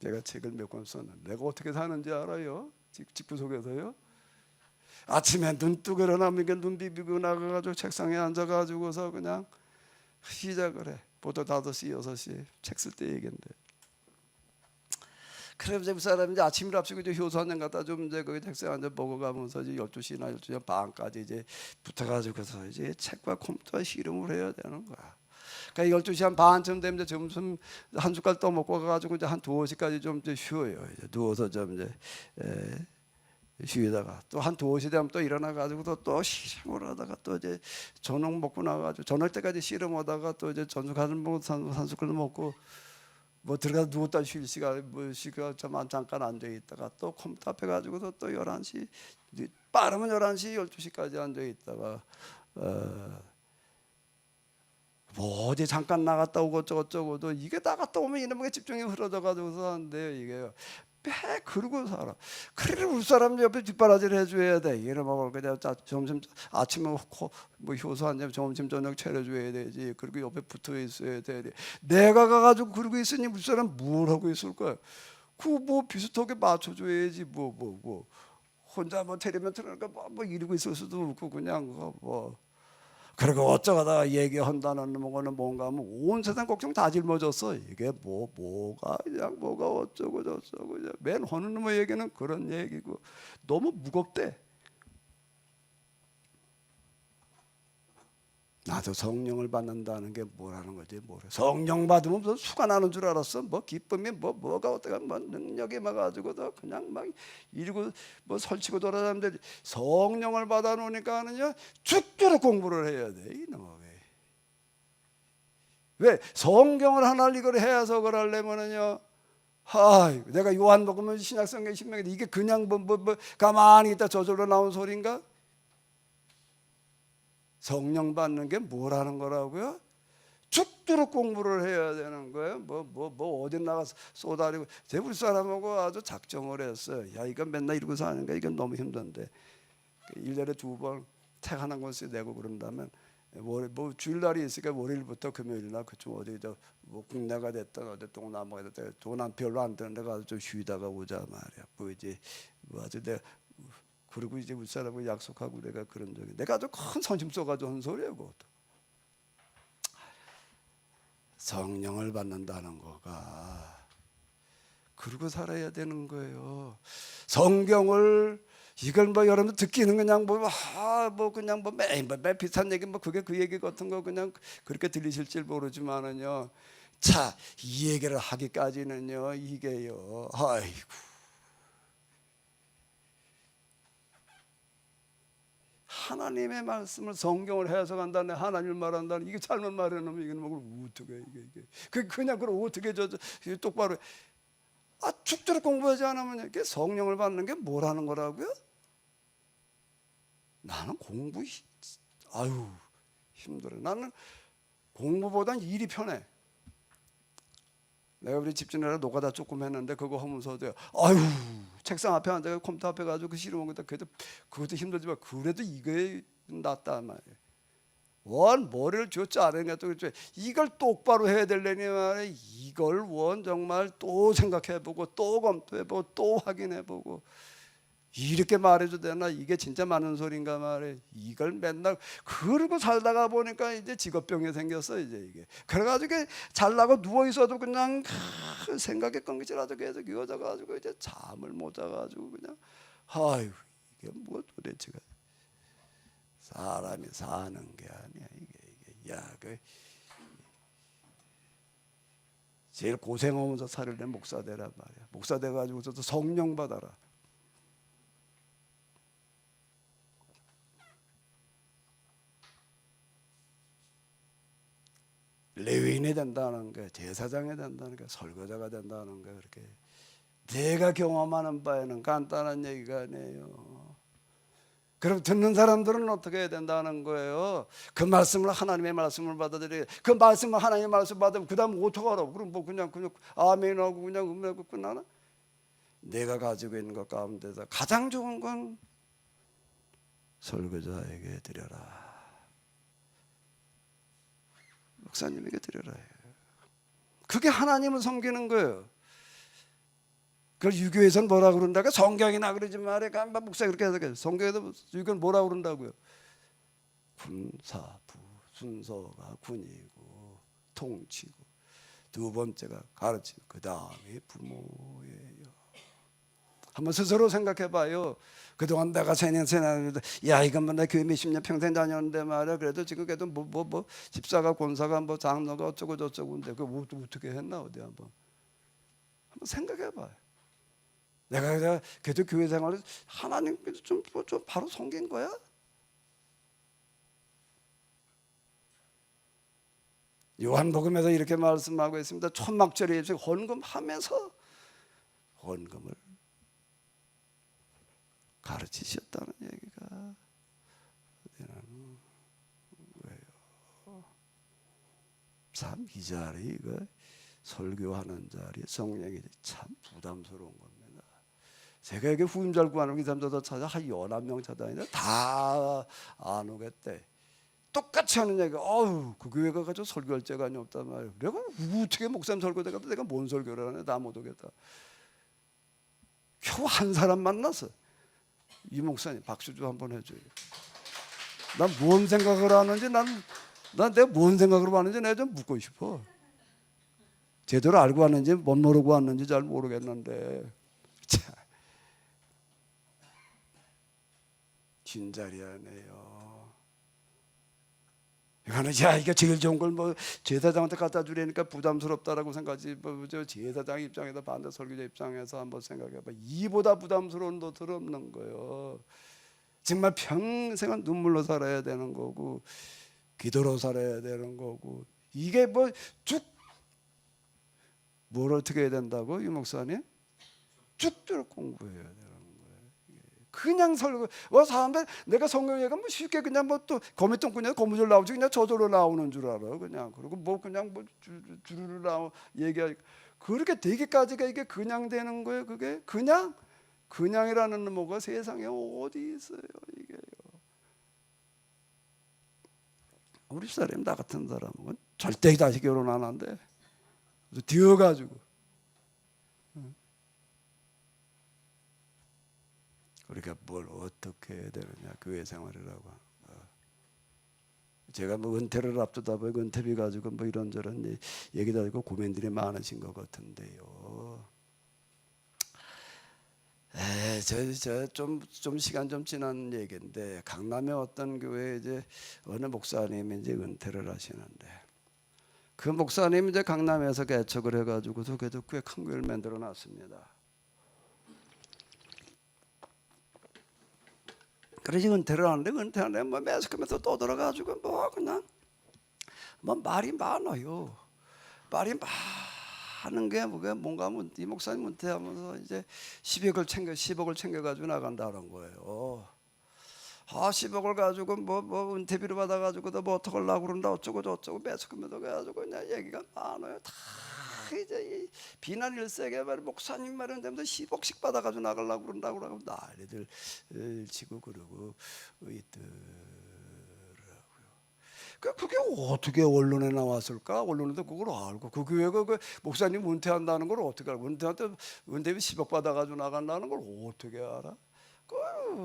Speaker 1: 제가 책을 몇 권 썼는데 내가 어떻게 사는지 알아요? 집구석에서요. 아침에 눈 뜨고 일어나면 눈 비비고 나가가지고 책상에 앉아가지고서 그냥 시작을 해. 보통 5시, 6시 책 쓸 때 얘기인데. 그래서 그 사람이 이제 아침을 앞두고 이제 효소 한 잔 갖다 좀 이제 거기 책상에 앉아 먹어가면서 이제 12시나 12시 반까지 이제 붙어가지고서 이제 책과 컴퓨터 씨름을 해야 되는 거야. 그러니까 12시 한 반쯤 되면 이제 점심 한 숟갈 떠먹고 가가지고 이제 한 2시까지 좀 이제 쉬어요. 이제 누워서 좀 이제 쉬다가 또 한 2시 되면 또 일어나가지고 또 씨름을 하다가 또 이제 저녁 먹고 나가지고 저녁 때까지 씨름하다가 또 이제 전주 가는 뭐 한 숟갈 먹고 뭐 들어가서 누웠다 쉴 시간 잠깐 앉아 있다가 또 컴퓨터 앞에 가지고서 또 11시 빠르면 11시 12시까지 앉아 있다가 뭐 어디 잠깐 나갔다 오고 어쩌고저쩌고도 이게 나갔다 오면 이놈의 집중이 흐려져 가지고서 하는데 이게 매 그러고 살아. 그래 우리 사람 옆에 뒷바라지를 해줘야 돼. 이놈하고 그냥 점심 아침에 뭐 효소 한 잔 점심 저녁 차려줘야 되지. 그리고 옆에 붙어 있어야 돼. 내가 가가지고 그러고 있으니 우리 사람 뭘 하고 있을 거야? 그 뭐 비슷하게 맞춰줘야지. 뭐 혼자 뭐 테레비전 틀으니까 뭐 이러고 있을 수도 없고 그냥 뭐. 그리고 어쩌다가 얘기한다는 거는 뭔가 하면 온 세상 걱정 다 짊어졌어. 이게 뭐가 그냥 뭐가 어쩌고 저쩌고 맨 하는 놈의 얘기는 그런 얘기고 너무 무겁대. 나도 성령을 받는다는 게 뭐라는 거지 모르. 성령 받으면 무슨 수가 나는 줄 알았어. 뭐 기쁨이 뭐가 어떻게 뭐 능력이 막 가지고도 그냥 막 이러고 뭐 설치고 돌아다니는데 성령을 받아 놓으니까는요 죽도록 공부를 해야 돼 이놈아. 왜 성경을 하나 이걸 해서 그러려면은요. 내가 요한복음 신약성경 신명기 이게 그냥 뭐 가만히 있다 저절로 나온 소리인가? 성령 받는 게 뭐라는 거라고요? 죽도록 공부를 해야 되는 거예요. 뭐 어디 나가서 쏘다리고 대부분 사람하고 아주 작정을 했어요. 야 이거 맨날 이러고 사는 거 이건 너무 힘든데 1년에 2번 책 하나 권씩 내고 그런다면 뭐 주일날이 있으니까 월요일부터 금요일이나 그쯤 어디 뭐 국내가 됐든 어디 동남아가 됐든 돈 안 별로 안 드는데 가서 좀 쉬다가 오자 말이야. 뭐 이제 뭐 아주 내가 그리고 이제 우리 사람하고 약속하고 내가 그런 적이 내가 아주 큰 선심 써가지고 한 소리야 그것도. 성령을 받는다는 거가 그러고 살아야 되는 거예요. 성경을 이걸 뭐 여러분 듣기는 그냥 뭐 그냥 뭐 매일 비슷한 얘기 뭐 그게 그 얘기 같은 거 그냥 그렇게 들리실지 모르지만은요. 자, 이 얘기를 하기까지는요. 이게요. 아이고. 하나님의 말씀을 성경을 해석한다네 하나님을 말한다네 이게 잘못 말해놓으면 이게 뭐 어떻게 이게 그냥 그걸 어떻게 똑바로 축제로 공부하지 않으면 이게 성령을 받는 게 뭐라는 거라고요? 나는 공부 아유 힘들어. 나는 공부보단 일이 편해. 내가 우리 집주인이라 노가다 조금 했는데 그거 하면서도 아유 책상 앞에 앉아 컴퓨터 앞에 가지고 그 싫은 거다 그것도 힘들지만 그래도 이게 낫단 말이에요. 원 머리를 줬지 않으니까 또 그렇죠. 이걸 똑바로 해야 되려니 말이에요. 이걸 원 정말 또 생각해보고 또 검토해보고 또 확인해보고 이렇게 말해도 되나 이게 진짜 맞는 소린가 말이에요. 이걸 맨날 그러고 살다가 보니까 이제 직업병이 생겼어 이제 이게. 그래가지고 잘나고 누워 있어도 그냥 생각에 끙기질하죠. 계속 이어져가지고 이제 잠을 못 자가지고 그냥 아유 이게 뭐 도대체가 사람이 사는 게 아니야 이게 야 그 제일 고생하면서 살을 목사 되란 말이야. 목사 돼가지고서도 성령 받아라. 레위인이 된다는 게 제사장이 된다는 게 설거자가 된다는 게 그렇게 내가 경험하는 바에는 간단한 얘기가 아니에요. 그럼 듣는 사람들은 어떻게 해야 된다는 거예요? 그 말씀을 하나님의 말씀을 받아들여 그 말씀을 하나님의 말씀을 받으면 그 다음 어떡하라고? 그럼 뭐 그냥 아멘하고 그냥 음하고 끝나나? 내가 가지고 있는 것 가운데서 가장 좋은 건 설거자에게 드려라. 목사님에게 드려라 해요. 그게 하나님을 섬기는 거예요. 그걸 유교에서는 뭐라 그런다고? 성경이나 그러지 말아요. 목사 그렇게 해석해요. 성경에도 유교는 뭐라 그런다고요? 군사부 순서가 군이고 통치고 두 번째가 가르치고 그 다음에 부모예요. 한번 스스로 생각해봐요. 그동안 내가 세년 야 이것만 나 교회 몇십 년 평생 다녔는데 말이야. 그래도 지금 그래도 뭐 집사가 권사가 뭐 장로가 어쩌고 저쩌고인데 그거 어떻게 했나 어디 한번 생각해봐요. 내가 그래도 교회 생활을 하나님께서 좀 바로 섬긴 거야? 요한복음에서 이렇게 말씀하고 있습니다. 초막절에 헌금하면서 헌금을 가르치셨다는 얘기가 되는 거예요. 참 이 자리 이거 설교하는 자리 성령이 참 부담스러운 겁니다. 제가 이게 후임자를 구하는 이 사람들도 찾아 한 11명 찾아다니는데 다 안 오겠대. 똑같이 하는 얘기가 그 교회가 가지고 설교할 재간이 없단 말이에요. 내가 어떻게 목사님 설교대가 내가 뭔 설교를 하네. 다 못 오겠다. 겨우 한 사람 만났어. 이 목사님 박수 좀 한번 해줘요. 난 뭔 생각을 하는지 난 내가 뭔 생각으로 하는지 내가 좀 묻고 싶어. 제대로 알고 왔는지 못 모르고 왔는지 잘 모르겠는데 참 진자리 아니에요. 이거는 이게 제일 좋은 걸 뭐 제사장한테 갖다 주려니까 부담스럽다라고 생각하지 저 제사장 입장에서 반대 설교자 입장에서 한번 생각해봐. 이보다 부담스러운 것들 없는 거예요. 정말 평생은 눈물로 살아야 되는 거고 기도로 살아야 되는 거고 이게 뭘 어떻게 해야 된다고 이 목사님? 쭉쭉 공부해야 되는 거예요. 그냥 설교 사람들 내가 성경 얘기가 뭐 쉽게 그냥 또 거미똥꾸냐 고무줄 나오지 그냥 저절로 나오는 줄 알아 그냥. 그리고 그냥 주르르 얘기하 그렇게 되기까지가 이게 그냥 되는 거예요. 그게 그냥이라는 뭐가 세상에 어디 있어요 이게요. 우리 사람 나 같은 사람은 절대 다시 결혼 안 한대. 뒤어가지고. 그러니까 뭘 어떻게 해야 되느냐, 교회 생활이라고. 제가 뭐 은퇴를 앞두다 보니 은퇴비 가지고 뭐 이런저런 얘기도 하고 고민들이 많으신 것 같은데요. 좀 시간 좀 지난 얘기인데, 강남의 어떤 교회에 이제 어느 목사님이 이제 은퇴를 하시는데, 그 목사님이 이제 강남에서 개척을 해가지고서 그래도 꽤 큰 교회를 만들어 놨습니다. 그래서 은퇴를 하는데, 은퇴하는데 뭐 매스컴에서 또 들어가지고 뭐 그냥 뭐 말이 많아요. 말이 많은 게 뭔가 이 목사님 은퇴하면서 이제 10억을 챙겨가지고 나간다는 거예요. 10억을 가지고 뭐 은퇴비를 받아가지고도 뭐 어떡하려고 그런다 어쩌고 저쩌고 매스컴에도 가지고 그냥 얘기가 많아요. 다 이제 비난 일색에 말이 목사님 말은 되면서 10억씩 받아가지고 나가려고 그런다고 그러고 난리들 치고 그러고 있더라고요. 그게 어떻게 언론에 나왔을까? 언론에도 그걸 알고 그 교회가 그 목사님 은퇴한다는 걸 어떻게 알고, 은퇴비 10억 받아가지고 나간다는 걸 어떻게 알아?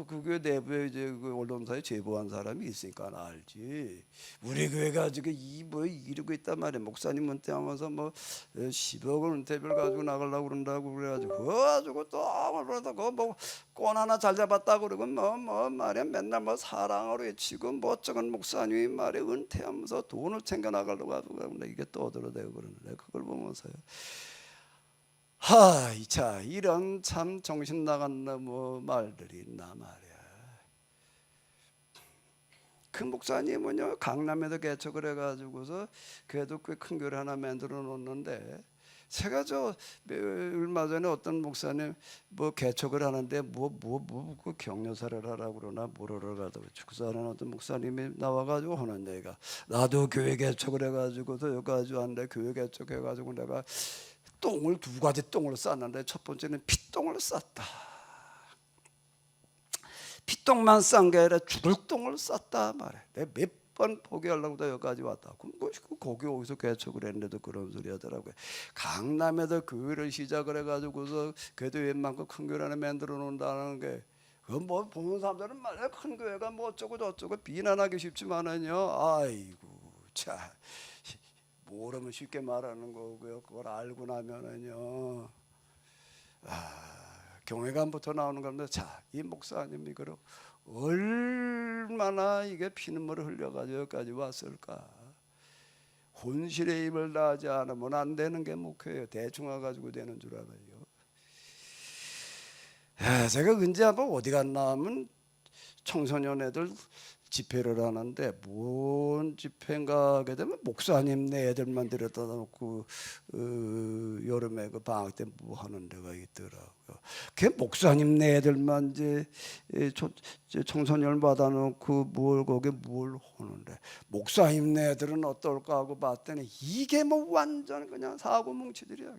Speaker 1: 그 교회 내부에 이제 그 언론사에 제보한 사람이 있으니까 알지. 우리 교회가 지금 이러고 있단 말이야. 목사님 은퇴하면서 뭐 10억을 은퇴비를 가지고 나가려고 그런다고 그래가지고 그거 가지고 또 그러다 그뭐권 하나 잘 잡았다 그러고 뭐 말이야 맨날 뭐 사랑으로 외치고 뭐 어쩌건 목사님이 말이야 은퇴하면서 돈을 챙겨 나가려고 하고 그러는데 이게 떠들어대고 그러는데 그걸 보면서요. 자, 이런 참 정신 나간 뭐 말들이 있나 말이야. 그 목사님은요 강남에도 개척을 해가지고서 그래도 꽤 큰 교회 하나 만들어 놓는데, 제가 얼마 전에 어떤 목사님 뭐 개척을 하는데 그 격려사를 하라고 그러나 뭐를 하다가 축사하는 어떤 목사님이 나와가지고 하는 얘기가, 나도 교회 개척을 해가지고서 여기까지 왔는데 교회 개척해가지고 내가 똥을 2가지 똥을 쌌는데 첫 번째는 피똥을 쌌다. 피똥만 싼 게 아니라 죽을 똥을 쌌다 말해. 내가 몇 번 포기하려고 여기까지 왔다. 그럼 거기 어디서 개척을 했는데도 그런 소리 하더라고요. 강남에서 교회를 시작을 해가지고서 그래도 웬만큼 큰 교회 하나 만들어 놓는다는 게, 그건 뭐 보는 사람들은 말이야 큰 교회가 뭐 어쩌고 저쩌고 비난하기 쉽지만은요, 아이고 참 모르면 쉽게 말하는 거고요. 그걸 알고 나면은요, 경외감부터 나오는 건데, 자, 이 목사님이 그럼 얼마나 이게 피눈물을 흘려가지고 여기까지 왔을까? 혼실의 힘을 다하지 않으면 안 되는 게 목표예요. 대충 와가지고 되는 줄 알아요. 제가 언제 한번 어디 갔나 하면 청소년 애들 집회를 하는데, 뭔 집회인가 하게 되면 목사님네 애들만 데려다 놓고 여름에 그 방학 때 뭐 하는 데가 있더라고요. 그 목사님네 애들만 이제 청소년을 받아놓고 뭘 하는데, 목사님네 애들은 어떨까 하고 봤더니 이게 뭐 완전 그냥 사고 뭉치들이야.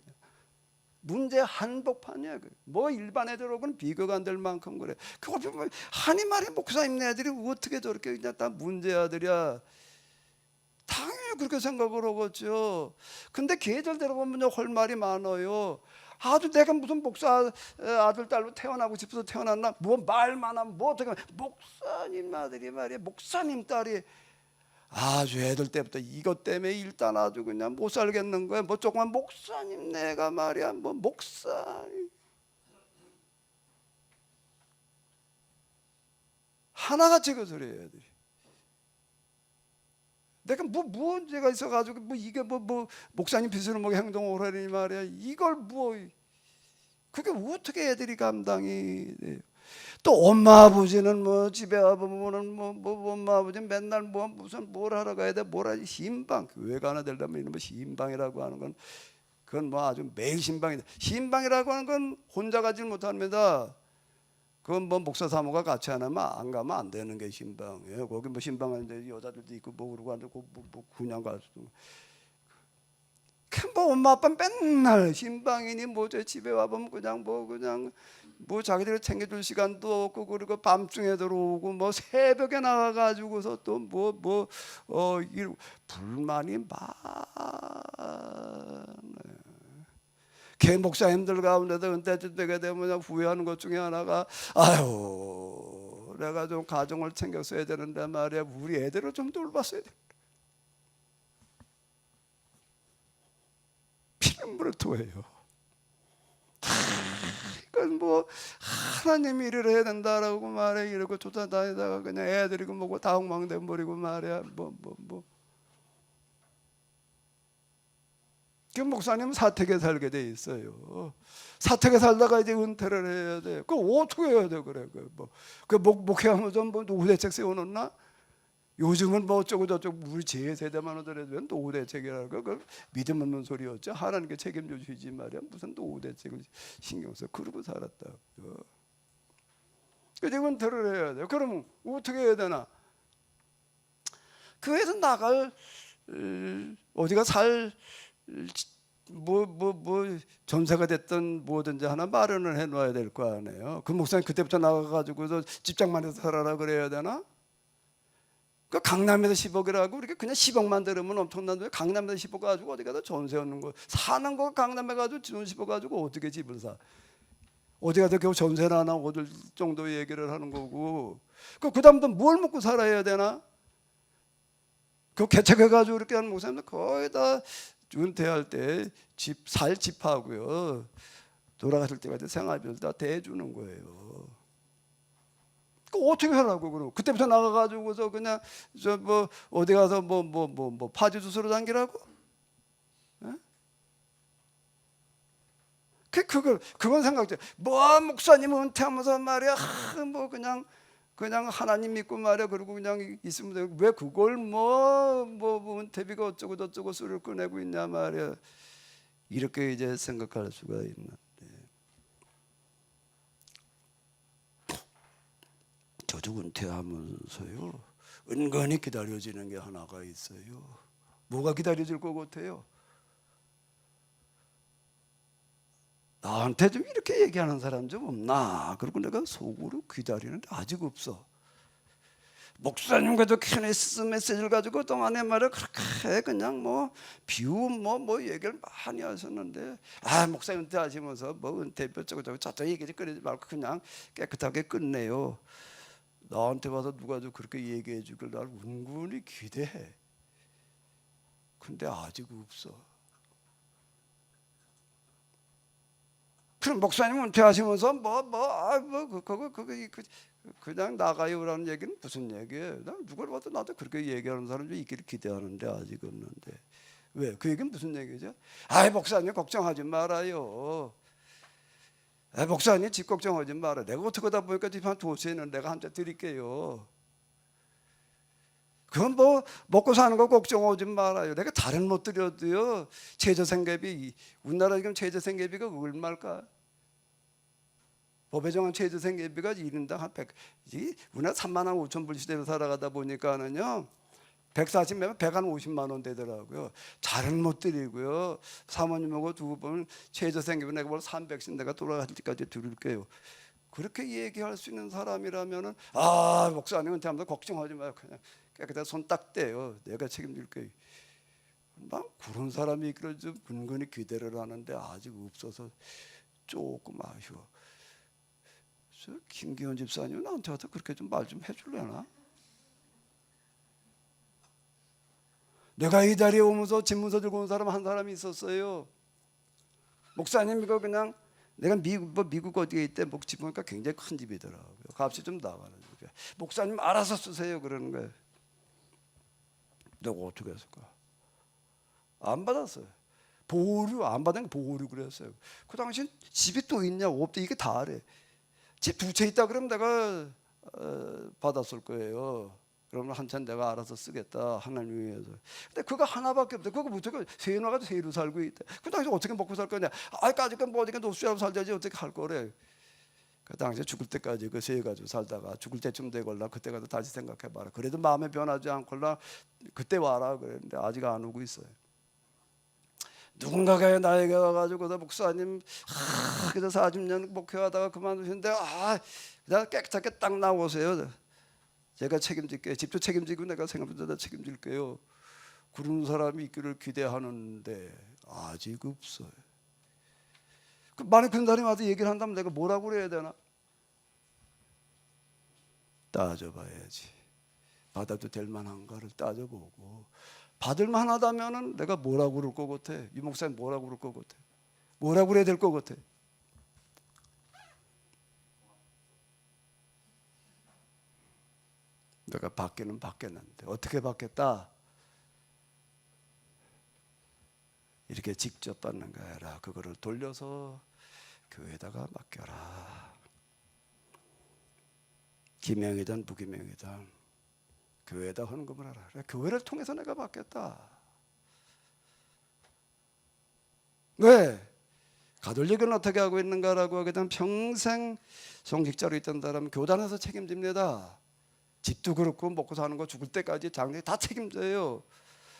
Speaker 1: 문제 한복판이야. 뭐 일반 애들하고는 비교가 안 될 만큼 그래. 그걸 보면 한이말에 목사님 애들이 어떻게 저렇게 그냥 다 문제 아들이야. 당연히 그렇게 생각을 하겠죠. 근데 걔들대로 보면 할 말이 많아요. 아주 내가 무슨 목사 아들 딸로 태어나고 싶어서 태어났나? 뭐 말만 하면 뭐 어떻게 목사님 아들이 말이야, 목사님 딸이 아주 애들 때부터 이것 때문에 일단 아주 그냥 못 살겠는 거야. 뭐 조그만 목사님 내가 말이야 뭐 목사님 하나같이 그 소리 해야 돼. 내가 뭐 문제가 있어가지고 뭐 이게 뭐 목사님 빚으로 뭐 행동을 하니 말이야. 이걸 뭐 그게 어떻게 애들이 감당이 돼요? 또 엄마 아버지는 뭐 집에 와보면은 뭐 엄마 아버지 맨날 뭐 무슨 뭘 하러 가야 돼, 뭘 하지, 신방 교회가 하나 되려면 이런 뭐 신방이라고 하는 건 그건 뭐 아주 매일 신방이다. 신방이라고 하는 건 혼자 가지 못합니다. 그건 뭐 목사 사모가 같이 안 하면 안 가면 안 되는 게 신방이에요. 거기 뭐 신방하는데 여자들도 있고 뭐 그러고 앉고 뭐 그냥 가서 뭐 엄마 아빠 맨날 신방이니 뭐저 집에 와보면 그냥 뭐 자기들 챙겨줄 시간도 없고 그리고 밤중에 들어오고 뭐 새벽에 나가가지고서 또 불만이 많아요. 개 목사님들 가운데도 은퇴 되게 되면 후회하는 것 중에 하나가 아유 내가 좀 가정을 챙겼어야 되는데 말이야 우리 애들을 좀 돌봤어야 돼. 피눈물을 토해요. 그건 뭐 하나님 일을 해야 된다라고 말해 이러고 쫓아다니다가 그냥 애들이고 뭐고 다 엉망돼 버리고 말이야 그 목사님은 사택에 살게 돼 있어요. 사택에 살다가 이제 은퇴를 해야 돼. 그 어떻게 해야 돼 그래? 그 목회하면서 뭐 노후대책 세워놓나? 요즘은 뭐 어쩌고 저쩌고 우리 제 세대만 하더라도 노후대책이라고 그 믿음 없는 소리였죠. 하나님께 책임져 주시지 말이야. 무슨 노후대책을 신경 써 그러고 살았다고요. 그 지금 은퇴를 해야 돼. 그러면 어떻게 해야 되나? 교회에서 나갈 어디가 살 전세가 됐든 뭐든지 하나 마련을 해놔야 될 거 아니에요. 그 목사님 그때부터 나가가지고서 집장만 해서 살아라 그래야 되나? 그 강남에서 10억이라고 이렇게 그냥 10억만 들으면 엄청난데 강남에서 10억 가지고 어디 가서 전세 얻는 거 사는 거 강남에 가지고 돈 10억 가지고 어떻게 집을 사? 어디 가서 겨우 전세나 하나 얻을 정도 얘기를 하는 거고 그 다음부터 뭘 먹고 살아야 되나? 그 개척해가지고 이렇게 하는 목사님들 거의 다 은퇴할 때 살 집하고요 돌아가실 때까지 생활비를 다 대주는 거예요. 그 어떻게 하라고 그럼 그때부터 나가가지고서 그냥 저 뭐 어디 가서 뭐 파지 주스로 당기라고? 그건 생각돼. 뭐 목사님 은퇴하면서 말이야 뭐 그냥 하나님 믿고 말이야 그러고 그냥 있으면 되고 왜 그걸 뭐 은퇴비가 어쩌고 저쩌고 수를 꺼내고 있냐 말이야. 이렇게 이제 생각할 수가 있는데 저도 은퇴하면서요 은근히 기다려지는 게 하나가 있어요. 뭐가 기다려질 것 같아요? 나한테 좀 이렇게 얘기하는 사람 좀 없나? 그리고 내가 속으로 기다리는데 아직 없어. 목사님과도 케네스 메시지를 가지고 동안에 말을 그렇게 그냥 뭐 비움 뭐 얘기를 많이 하셨는데 목사님 은퇴하시면서 뭐 은퇴 저쩌고 얘기를 꺼내지 말고 그냥 깨끗하게 끝내요. 나한테 와서 누가 좀 그렇게 얘기해 주길 날 은근히 기대해. 근데 아직 없어. 그럼 목사님 은퇴하시면서 그냥 나가요라는 얘기는 무슨 얘기예요? 난 누가 봐도 나도 그렇게 얘기하는 사람이 있기를 기대하는데 아직 없는데 왜? 그 얘기는 무슨 얘기죠? 목사님 걱정하지 말아요. 목사님 집 걱정하지 마라. 내가 어떻게 하다 보니까 집 한 두세는 내가 한 대 드릴게요. 그건 뭐 먹고 사는 거 걱정하지 말아요. 내가 다른 못 드려도요. 최저생계비 우리나라 지금 최저생계비가 얼마일까? 법에 정한 최저생계비가 1인당 한 100, 우리나라 3만 원 5천 불 시대로 살아가다 보니까는요. 140면 150만 원 되더라고요. 잘은 못 드리고요. 사모님하고 두 분 최저생계비 내가 뭘 300씩 내가 돌아갈 때까지 드릴게요. 그렇게 얘기할 수 있는 사람이라면은 목사님 은퇴하면서 걱정하지 마요. 그냥 깨끗하게 손 딱 떼요. 내가 책임질게요. 난 그런 사람이 있기를 좀 근근히 기대를 하는데 아직 없어서 조금 아쉬워. 김기현 집사님 나한테 와서 그렇게 좀 말 좀 해줄래나? 내가 이 자리에 오면서 집문서 들고 온 사람 한 사람이 있었어요. 목사님 이거 그냥 내가 미국 어디에 있대 집 보니까 굉장히 큰 집이더라고요. 값이 좀 나가는 집이야. 목사님 알아서 쓰세요 그러는 거예요. 내가 어떻게 했을까? 안 받았어요. 보류 안 받은 게 보류 그랬어요. 그 당시 집이 또 있냐 없대 이게 다래. 집 두 채 있다 그러면 내가 받았을 거예요. 그러면 한참 내가 알아서 쓰겠다 하나님 위해서. 근데 그거 하나밖에 없대. 그거 무조건 세나가도 세로 살고 있대. 그 당시 어떻게 먹고 살 거냐? 까짓거 뭐 어디가 노수하고 살자지 어떻게 할 거래? 그 당시에 죽을 때까지 그 세 가지고 살다가 죽을 때쯤 되걸라 그때 가서 다시 생각해봐라. 그래도 마음에 변하지 않걸라 그때 와라 그랬는데 아직 안 오고 있어요. 누군가가 나에게 와가지고 목사님 그래서 40년 목회하다가 그만두셨는데 그냥 깨끗하게 딱 나오세요. 제가 책임질게요. 집도 책임지고 내가 생각보다 책임질게요. 그런 사람이 있기를 기대하는데 아직 없어요. 만약 그런 사람이 와서 얘기를 한다면 내가 뭐라고 그래야 되나? 따져봐야지. 받아도 될 만한가를 따져보고 받을 만하다면은 내가 뭐라고 그럴 것 같아? 이 목사님 뭐라고 그럴 것 같아? 뭐라고 그래야 될 것 같아? 내가 받기는 받겠는데 어떻게 받겠다? 이렇게 직접 받는 거 아니라 그거를 돌려서 교회에다가 맡겨라. 기명이든 부기명이든 교회에다 헌금을 하라. 교회를 통해서 내가 받겠다. 왜? 가톨릭은 어떻게 하고 있는가라고 하게 되면 평생 송직자로 있던 사람은 교단에서 책임집니다. 집도 그렇고 먹고 사는 거 죽을 때까지 장례 다 책임져요.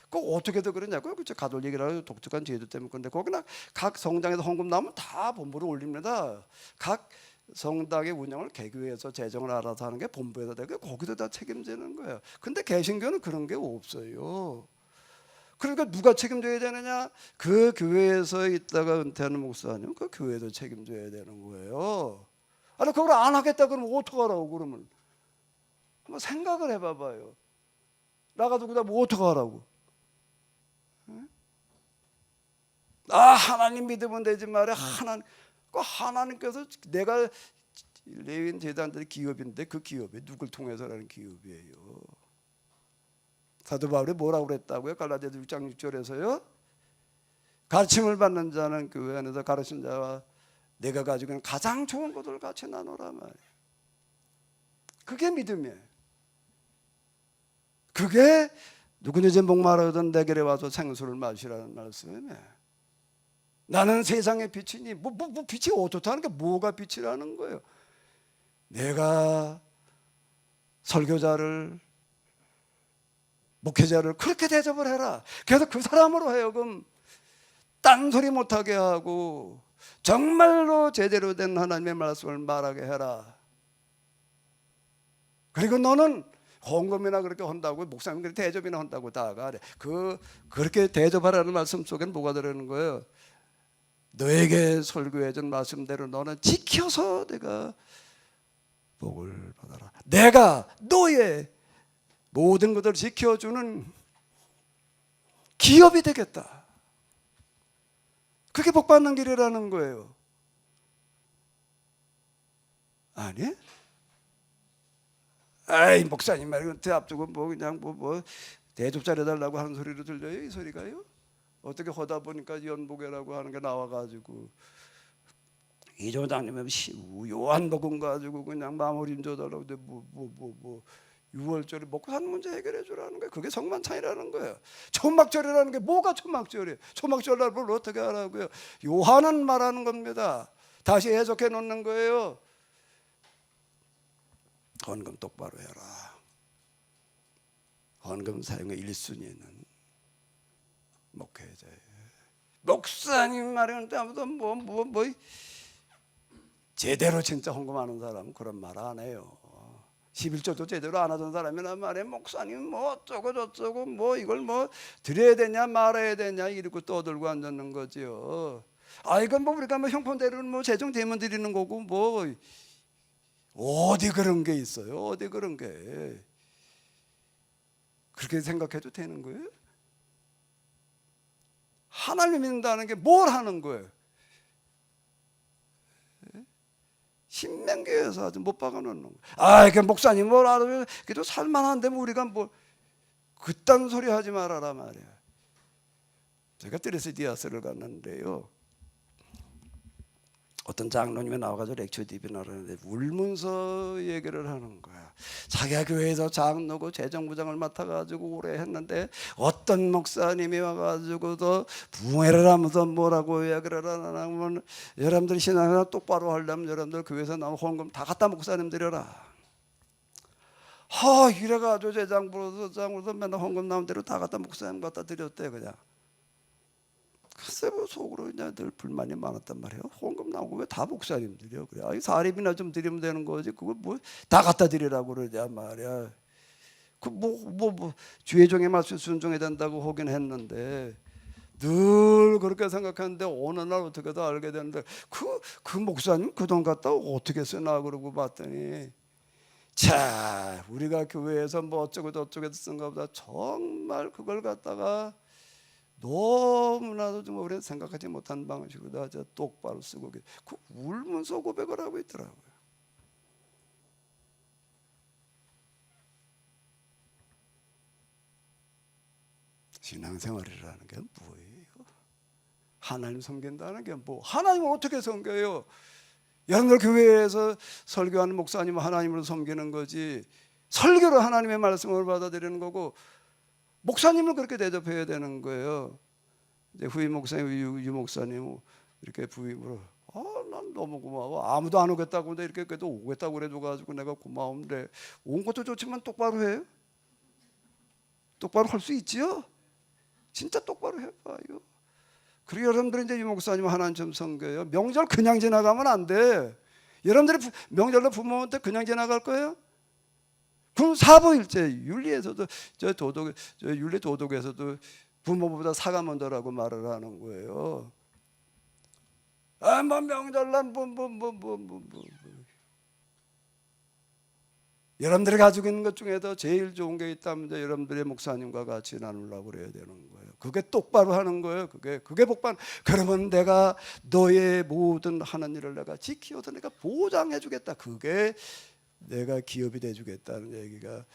Speaker 1: 그 어떻게든 그러냐고요. 그렇죠. 가톨릭이라고 독특한 제도 때문에 그런데 거기나 각 성당에서 헌금 나오면 다 본부로 올립니다. 각 성당의 운영을 개교에서 재정을 알아서 하는 게 본부에서 되고 거기도 다 책임지는 거예요. 근데 개신교는 그런 게 없어요. 그러니까 누가 책임져야 되느냐? 그 교회에서 있다가 은퇴하는 목사님 그 교회도 책임져야 되는 거예요. 아니 그걸 안 하겠다 그러면 어떡하라고 그러면 한번 생각을 해봐봐요. 나가도 그다 뭐 어떡하라고? 하나님 믿으면 되지 말이야. 하나님께서 내가 레위인 제단들의 기업인데 그 기업이 누굴 통해서라는 기업이에요. 사도 바울이 뭐라고 그랬다고요? 갈라디아서 6장 6절에서요. 가르침을 받는 자는 교회 안에서 가르친 자와 내가 가지고 있는 가장 좋은 것을 같이 나누라 말이에요. 그게 믿음이에요. 그게 누구든지 목마르든 내 곁에 와서 생수를 마시라는 말씀이에요. 나는 세상의 빛이니 뭐 빛이 어떻다는 게 뭐가 빛이라는 거예요. 내가 설교자를 목회자를 그렇게 대접을 해라. 그래서 그 사람으로 하여금 딴소리 못하게 하고 정말로 제대로 된 하나님의 말씀을 말하게 해라. 그리고 너는 헌금이나 그렇게 한다고 목사님 그렇게 대접이나 한다고 다가 그렇게 대접하라는 말씀 속에는 뭐가 들어있는 거예요? 너에게 설교해준 말씀대로 너는 지켜서 내가 복을 받아라. 내가 너의 모든 것을 지켜주는 기업이 되겠다. 그게 복받는 길이라는 거예요. 아니? 목사님 말고 앞두고 그냥 대접 잘해달라고 하는 소리로 들려요? 이 소리가요? 어떻게 하다 보니까 연복회라고 하는 게 나와가지고 이 조장님은 요한복음 가지고 그냥 마무리 좀 줘달라고 근데 유월절에 먹고 사는 문제 해결해 주라는 거예요. 그게 성만찬이라는 거예요. 초막절이라는 게 뭐가 초막절이에요? 초막절날 뭘 어떻게 하라고요? 요한은 말하는 겁니다. 다시 해석해 놓는 거예요. 헌금 똑바로 해라. 헌금 사용의 1순위는 목회자예요. 목사님 말하는데 아무도 제대로 진짜 헌금하는 사람은 그런 말 안 해요. 11조도 제대로 안 하던 사람이란 말이에요. 목사님 뭐 어쩌고 저쩌고 뭐 이걸 뭐 드려야 되냐 말아야 되냐 이러고 떠들고 앉는 거지요. 이건 우리가 형편대로는 재정되면 드리는 거고 어디 그런 게 있어요? 어디 그런 게 그렇게 생각해도 되는 거예요? 하나님 믿는다는 게 뭘 하는 거예요? 신명기에서 아주 못 박아놓는 거예요. 그 목사님 뭘 알아요? 그래도 살만한데 우리가 그딴 소리 하지 말아라 말이야. 제가 드레스디아스를 갔는데요. 어떤 장로님이 나와가지고 렉처 디비나를 하는데 울면서 얘기를 하는 거야. 자기가 교회에서 장로고 재정부장을 맡아가지고 오래 했는데 어떤 목사님이 와가지고도 부흥회를 하면서 뭐라고 이야기를 하냐면 여러분들 신앙을 똑바로 하려면 여러분들 교회에서 나온 헌금 다 갖다 목사님 드려라. 이래가지고 재정부장으로서 맨날 헌금 나온 대로 다 갖다 목사님 갖다 드렸대 그냥. 글쎄 뭐 속으로 그냥 늘 불만이 많았단 말이에요. 헌금 나오고 왜 다 목사님들이요? 그래. 아, 4립이나 좀 드리면 되는 거지. 그걸 뭐 다 갖다 드리라고 그러냐 말이야. 그 주의 종의 말씀 순종해야 된다고 하긴 했는데 늘 그렇게 생각하는데 어느 날 어떻게도 알게 되는데 그 목사님 그 돈 갖다 어떻게 쓰나 그러고 봤더니 자 우리가 교회에서 뭐 어쩌고 저쩌고 쓴가 보다 정말 그걸 갖다가 너무나도 좀 우리는 생각하지 못한 방식으로 아주 똑바로 쓰고 그 울면서 고백을 하고 있더라고요. 신앙생활이라는 게 뭐예요? 하나님 섬긴다는 게 뭐? 하나님을 어떻게 섬겨요? 여러분들 교회에서 설교하는 목사님은 하나님을 섬기는 거지 설교로 하나님의 말씀을 받아들이는 거고 목사님을 그렇게 대접해야 되는 거예요. 이제 후임 목사님, 유 목사님 이렇게 부임으로 난 너무 고마워. 아무도 안 오겠다고 근데 이렇게 그래도 오겠다고 그래도 가지고 내가 고마운데 온 것도 좋지만 똑바로 해요. 똑바로 할 수 있지요? 진짜 똑바로 해봐요. 그리고 여러분들이 이제 유 목사님 하나님 좀 섬겨요. 명절 그냥 지나가면 안 돼. 여러분들이 명절로 부모한테 그냥 지나갈 거예요? 그럼 사보일제 윤리에서도 윤리 도덕에서도 부모보다 사가 먼저라고 말을 하는 거예요. 뭐 명절날 여러분들이 가지고 있는 것 중에도 제일 좋은 게 있다면 여러분들의 목사님과 같이 나누려고 그래야 되는 거예요. 그게 똑바로 하는 거예요. 그게 복받. 그러면 내가 너의 모든 하는 일을 내가 지키어서 내가 보장해 주겠다. 그게 내가 기업이 돼 주겠다는 얘기가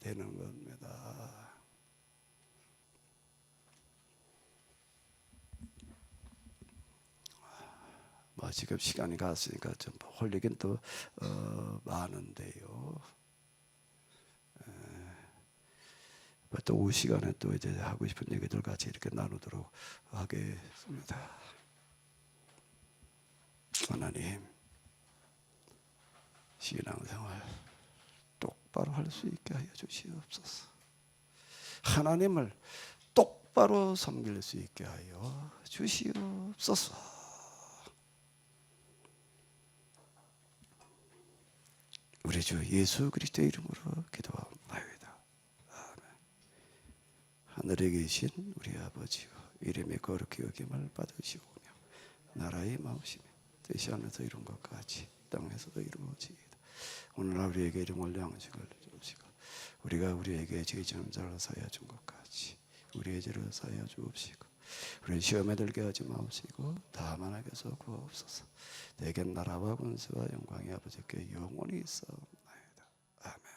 Speaker 1: 되는 겁니다. 뭐 지금 시간이 갔으니까 좀 할 얘기는 또 많은데요. 또 오후 시간에 또 이제 하고 싶은 얘기들 같이 이렇게 나누도록 하겠습니다. 하나님, 신앙생활 똑바로 할 수 있게 하여 주시옵소서. 하나님을 똑바로 섬길 수 있게 하여 주시옵소서. 우리 주 예수 그리스도의 이름으로 기도합니다. 아멘. 하늘에 계신 우리 아버지여, 이름이 거룩히 여김을 받으시오며 나라의 마음심이 뜻이 하늘에서 이룬 것 같이 땅에서도 이루어지이다. 오늘날 우리에게 이름을 양식을 주옵시고 우리가 우리에게 죄지은 자를 사하여 준 것 같이 우리의 죄를 사하여 주옵시고 우리 시험에 들게 하지 마옵시고 다만 악에서 구하옵소서. 내겐 나라와 권세와 영광이 아버지께 영원히 있사옵나이다. 아멘.